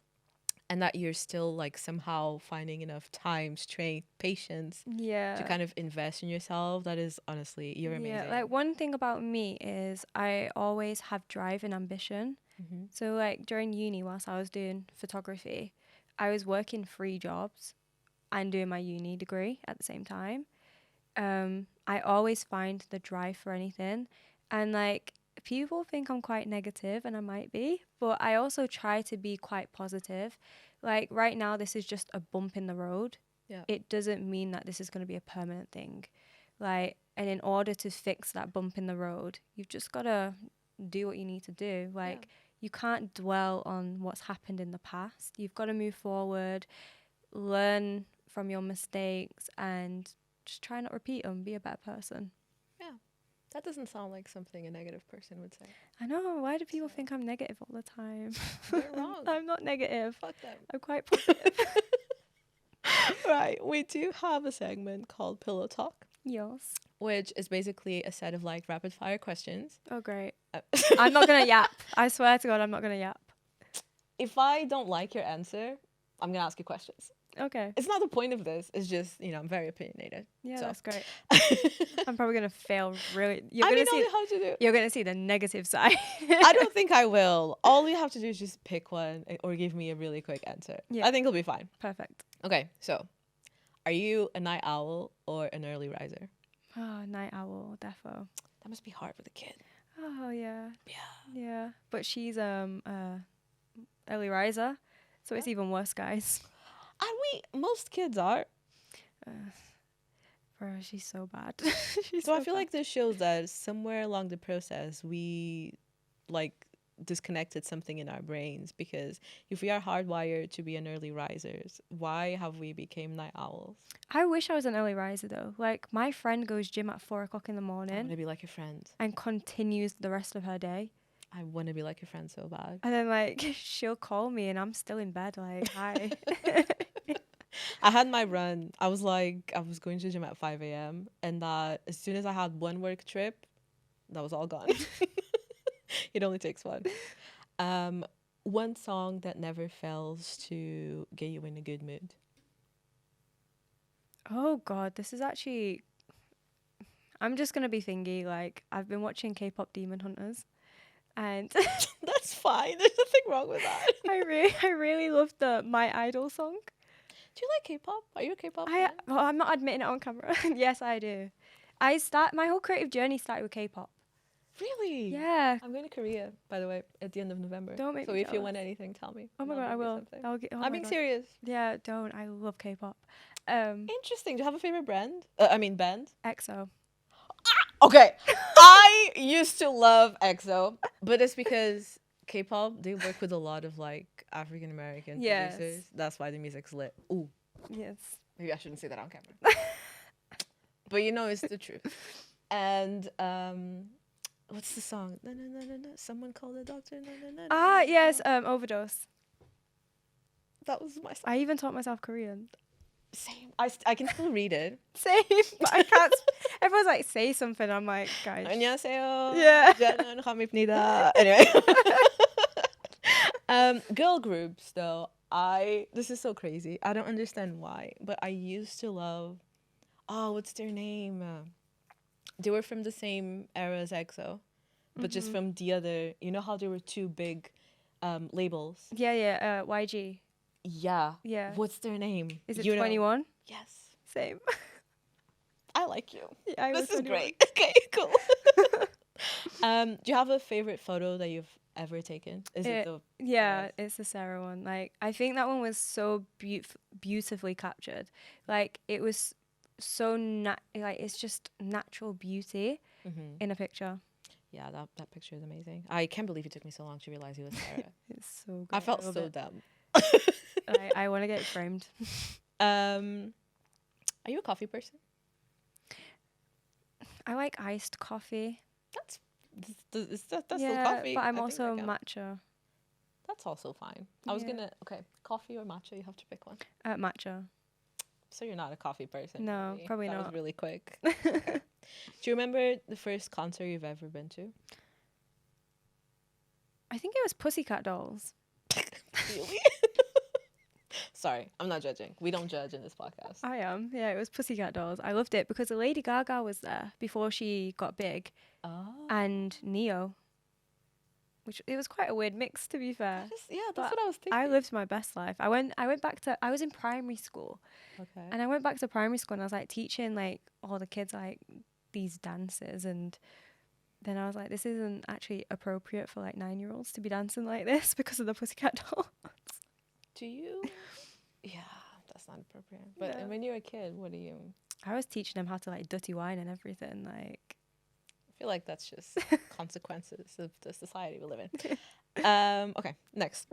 Speaker 2: And that you're still like somehow finding enough time, strength, patience
Speaker 1: Yeah.
Speaker 2: to kind of invest in yourself. That is honestly, you're amazing.
Speaker 1: Yeah. Like one thing about me is I always have drive and ambition.
Speaker 2: Mm-hmm.
Speaker 1: So like during uni, whilst I was doing photography, I was working 3 jobs and doing my uni degree at the same time. I always find the drive for anything. And like people think I'm quite negative, and I might be, but I also try to be quite positive. Like right now, this is just a bump in the road.
Speaker 2: Yeah.
Speaker 1: It doesn't mean that this is going to be a permanent thing. Like, and in order to fix that bump in the road, you've just got to do what you need to do. Like, you can't dwell on what's happened in the past. You've got to move forward, learn from your mistakes, and just try not to repeat them. Be a better person.
Speaker 2: Yeah. That doesn't sound like something a negative person would say.
Speaker 1: I know. Why do people think I'm negative all the time?
Speaker 2: They're wrong.
Speaker 1: I'm not negative.
Speaker 2: Fuck them.
Speaker 1: I'm quite positive.
Speaker 2: Right. We do have a segment called Pillow Talk,
Speaker 1: Yes.
Speaker 2: which is basically a set of like rapid fire questions.
Speaker 1: Oh, great. I'm not going to yap. I swear to God, I'm not going to yap.
Speaker 2: If I don't like your answer, I'm going to ask you questions.
Speaker 1: Okay.
Speaker 2: It's not the point of this. It's just, I'm very opinionated.
Speaker 1: Yeah,
Speaker 2: So.
Speaker 1: that's great. I'm probably going to fail really.
Speaker 2: All you have to do.
Speaker 1: You're going to see the negative side.
Speaker 2: I don't think I will. All you have to do is just pick one or give me a really quick answer.
Speaker 1: Yeah.
Speaker 2: I think it'll be fine.
Speaker 1: Perfect.
Speaker 2: Okay, so are you a night owl or an early riser?
Speaker 1: Oh, night owl, defo.
Speaker 2: That must be hard with a kid.
Speaker 1: Oh, yeah.
Speaker 2: Yeah.
Speaker 1: Yeah. But she's early riser, so it's even worse, guys.
Speaker 2: Most kids are.
Speaker 1: Bro, she's so bad. She's
Speaker 2: So I
Speaker 1: so
Speaker 2: feel
Speaker 1: bad.
Speaker 2: like this shows that somewhere along the process we like disconnected something in our brains, because if we are hardwired to be an early risers, why have we became night owls?
Speaker 1: I wish I was an early riser though. Like my friend goes gym at 4 o'clock in the
Speaker 2: I want
Speaker 1: morning
Speaker 2: to be like your friend.
Speaker 1: and continues the rest of her day.
Speaker 2: I want to be like your friend so bad.
Speaker 1: And then like she'll call me and I'm still in bed like, hi.
Speaker 2: I had my run. I was going to the gym at 5 a.m. and that as soon as I had one work trip, that was all gone. It only takes one. One song that never fails to get you in a good mood.
Speaker 1: Oh god, this is actually, I'm just gonna be thingy. Like I've been watching K-pop Demon Hunters, and
Speaker 2: That's fine. There's nothing wrong with that.
Speaker 1: I really love the My Idol song.
Speaker 2: Do you like K-pop? Are you a K-pop fan?
Speaker 1: I'm not admitting it on camera. Yes, I do. My whole creative journey started with K-pop.
Speaker 2: Really?
Speaker 1: Yeah.
Speaker 2: I'm going to Korea, by the way, at the end of November.
Speaker 1: Don't make
Speaker 2: so
Speaker 1: me
Speaker 2: if you
Speaker 1: jealous.
Speaker 2: want anything, tell me.
Speaker 1: Oh my
Speaker 2: and
Speaker 1: god, I
Speaker 2: I'll bring you
Speaker 1: will.
Speaker 2: something.
Speaker 1: I'll get. Oh
Speaker 2: I'm
Speaker 1: my
Speaker 2: being
Speaker 1: god.
Speaker 2: serious.
Speaker 1: Yeah, don't. I love K-pop.
Speaker 2: Interesting. Do you have a favorite brand? Band?
Speaker 1: EXO.
Speaker 2: Okay. I used to love EXO, but it's because K-pop, they work with a lot of like African American
Speaker 1: Yes.
Speaker 2: producers. That's why the music's lit. Ooh,
Speaker 1: Yes.
Speaker 2: maybe I shouldn't say that on camera. But you know, it's the truth. And what's the song? No, no, no, no, no. Someone called a doctor. No, no, no.
Speaker 1: Ah,
Speaker 2: no,
Speaker 1: yes.
Speaker 2: no.
Speaker 1: Overdose.
Speaker 2: That was my song.
Speaker 1: I even taught myself Korean.
Speaker 2: Same. I can still read it.
Speaker 1: Same, but I can't. Everyone's like, say something. I'm like, guys.
Speaker 2: 안녕하세요.
Speaker 1: Yeah.
Speaker 2: 저는 감입니다. Anyway. Girl groups though. This is so crazy. I don't understand why, but I used to love. Oh, what's their name? They were from the same era as EXO, but just from the other. You know how there were two big labels.
Speaker 1: Yeah. YG.
Speaker 2: Yeah.
Speaker 1: Yeah.
Speaker 2: What's their name?
Speaker 1: Is it
Speaker 2: You know.
Speaker 1: 21?
Speaker 2: Yes.
Speaker 1: Same.
Speaker 2: I like you.
Speaker 1: Yeah, I was
Speaker 2: This is
Speaker 1: 21.
Speaker 2: great. Okay, cool. Do you have a favorite photo that you've ever taken? Is it the
Speaker 1: Yeah,
Speaker 2: Yes.
Speaker 1: it's the Sarah one. Like, I think that one was so beautifully captured. Like, it was so like it's just natural beauty in a picture.
Speaker 2: Yeah, that picture is amazing. I can't believe it took me so long to realize he was Sarah.
Speaker 1: It's so good.
Speaker 2: I felt
Speaker 1: love
Speaker 2: so
Speaker 1: it.
Speaker 2: dumb.
Speaker 1: I want to get it framed.
Speaker 2: Are you a coffee person?
Speaker 1: I like iced coffee.
Speaker 2: That's still
Speaker 1: Yeah,
Speaker 2: coffee.
Speaker 1: but I'm
Speaker 2: I think
Speaker 1: also
Speaker 2: that counts.
Speaker 1: matcha.
Speaker 2: That's also fine. I was
Speaker 1: Yeah.
Speaker 2: gonna coffee or matcha. You have to pick one.
Speaker 1: Matcha.
Speaker 2: So you're not a coffee person.
Speaker 1: No,
Speaker 2: really.
Speaker 1: probably
Speaker 2: That
Speaker 1: not.
Speaker 2: was really quick. Okay. Do you remember the first concert you've ever been to?
Speaker 1: I think it was Pussycat Dolls.
Speaker 2: Really? Sorry, I'm not judging. We don't judge in this podcast.
Speaker 1: I am. Yeah, it was Pussycat Dolls. I loved it because Lady Gaga was there before she got big,
Speaker 2: Oh.
Speaker 1: and Neo. Which it was quite a weird mix, to be fair.
Speaker 2: That's
Speaker 1: But
Speaker 2: what I was thinking.
Speaker 1: I lived my best life. I went back to. I was in primary school,
Speaker 2: Okay.
Speaker 1: and I went back to primary school, and I was like teaching like all the kids like these dances, and then I was like, this isn't actually appropriate for like 9-year-olds to be dancing like this because of the Pussycat Dolls.
Speaker 2: Do you? Yeah, that's not appropriate. But
Speaker 1: Yeah.
Speaker 2: when you're a kid, what do you?
Speaker 1: I was teaching them how to like dirty wine and everything. Like,
Speaker 2: I feel like that's just consequences of the society we live in. Okay, next.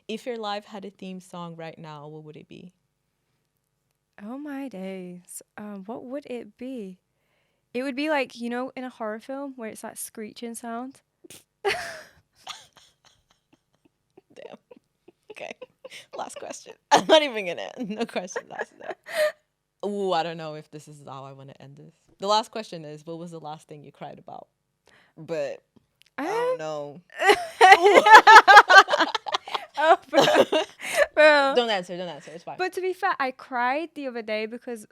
Speaker 2: If your life had a theme song right now, what would it be?
Speaker 1: oh my days. What would it be? It would be like, you know, in a horror film where it's that screeching sound.
Speaker 2: Damn. Okay. Last question. I'm not even gonna. No question. Last. Ooh, I don't know if this is how I want to end this. The last question is, what was the last thing you cried about? But I don't know.
Speaker 1: Oh, bro.
Speaker 2: Don't answer. It's fine.
Speaker 1: But to be fair, I cried the other day because,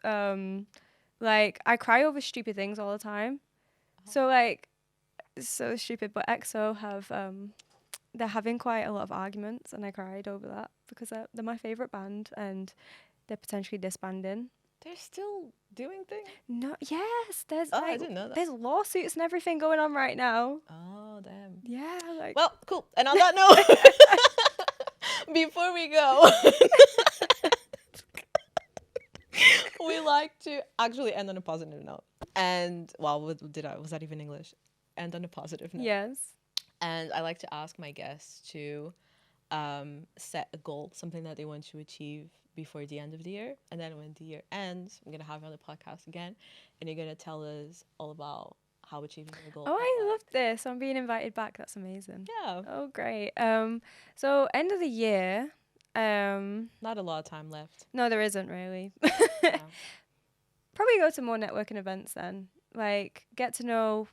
Speaker 1: like, I cry over stupid things all the time. So, like, it's so stupid. But EXO have, they're having quite a lot of arguments, and I cried over that because they're my favorite band, and they're potentially disbanding.
Speaker 2: They're still doing things.
Speaker 1: No, yes, there's
Speaker 2: Oh, I
Speaker 1: like,
Speaker 2: didn't know that.
Speaker 1: there's lawsuits and everything going on right now.
Speaker 2: Oh, damn.
Speaker 1: Yeah, like.
Speaker 2: Well, cool. And on that note, before we go, We like to actually end on a positive note. And well, was that even English? End on a positive note.
Speaker 1: Yes.
Speaker 2: And I like to ask my guests to set a goal, something that they want to achieve before the end of the year. And then when the year ends, I'm going to have you on the podcast again. And you're going to tell us all about how achieving your goal.
Speaker 1: Oh, I love this. I'm being invited back. That's amazing.
Speaker 2: Yeah.
Speaker 1: Oh, great. So end of the year.
Speaker 2: Not a lot of time left.
Speaker 1: No, there isn't really.
Speaker 2: Yeah.
Speaker 1: Probably go to more networking events then. Like, get to know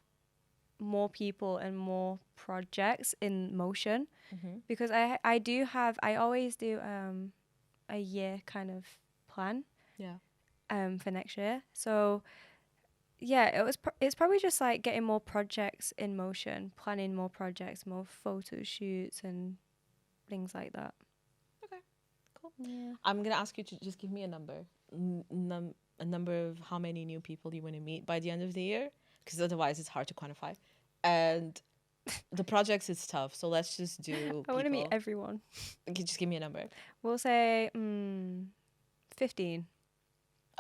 Speaker 1: more people and more projects in motion.
Speaker 2: Mm-hmm.
Speaker 1: Because I always do a year kind of plan.
Speaker 2: Yeah.
Speaker 1: For next year. So yeah, it's probably just like getting more projects in motion, planning more projects, more photo shoots and things like that.
Speaker 2: Okay, cool.
Speaker 1: Yeah.
Speaker 2: I'm going to ask you to just give me a number. A number of how many new people you want to meet by the end of the year. Because otherwise it's hard to quantify. And the projects is tough. So let's just do
Speaker 1: I want to meet everyone.
Speaker 2: Just give me a number.
Speaker 1: We'll say 15.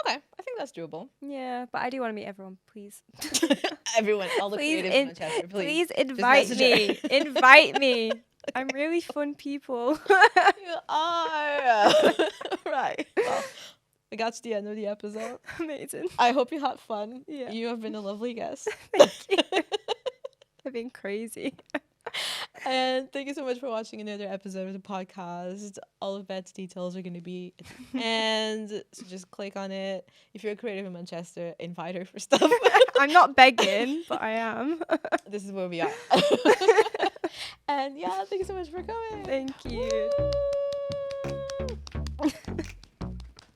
Speaker 2: Okay, I think that's doable.
Speaker 1: Yeah, but I do want to meet everyone, please.
Speaker 2: Everyone, all the
Speaker 1: Please
Speaker 2: creatives in Manchester, please.
Speaker 1: Please invite me. Invite me. I'm really fun people.
Speaker 2: You are. Right. Well, we got to the end of the episode.
Speaker 1: Amazing.
Speaker 2: I hope you had fun.
Speaker 1: Yeah.
Speaker 2: You have been a lovely guest.
Speaker 1: Thank you. I've been crazy.
Speaker 2: And thank you so much for watching another episode of the podcast. All of Beth's details are going to be at the end, so just click on it. If you're a creative in Manchester, invite her for stuff.
Speaker 1: I'm not begging, but I am.
Speaker 2: This is where we are. And yeah, thank you so much for coming.
Speaker 1: Thank you.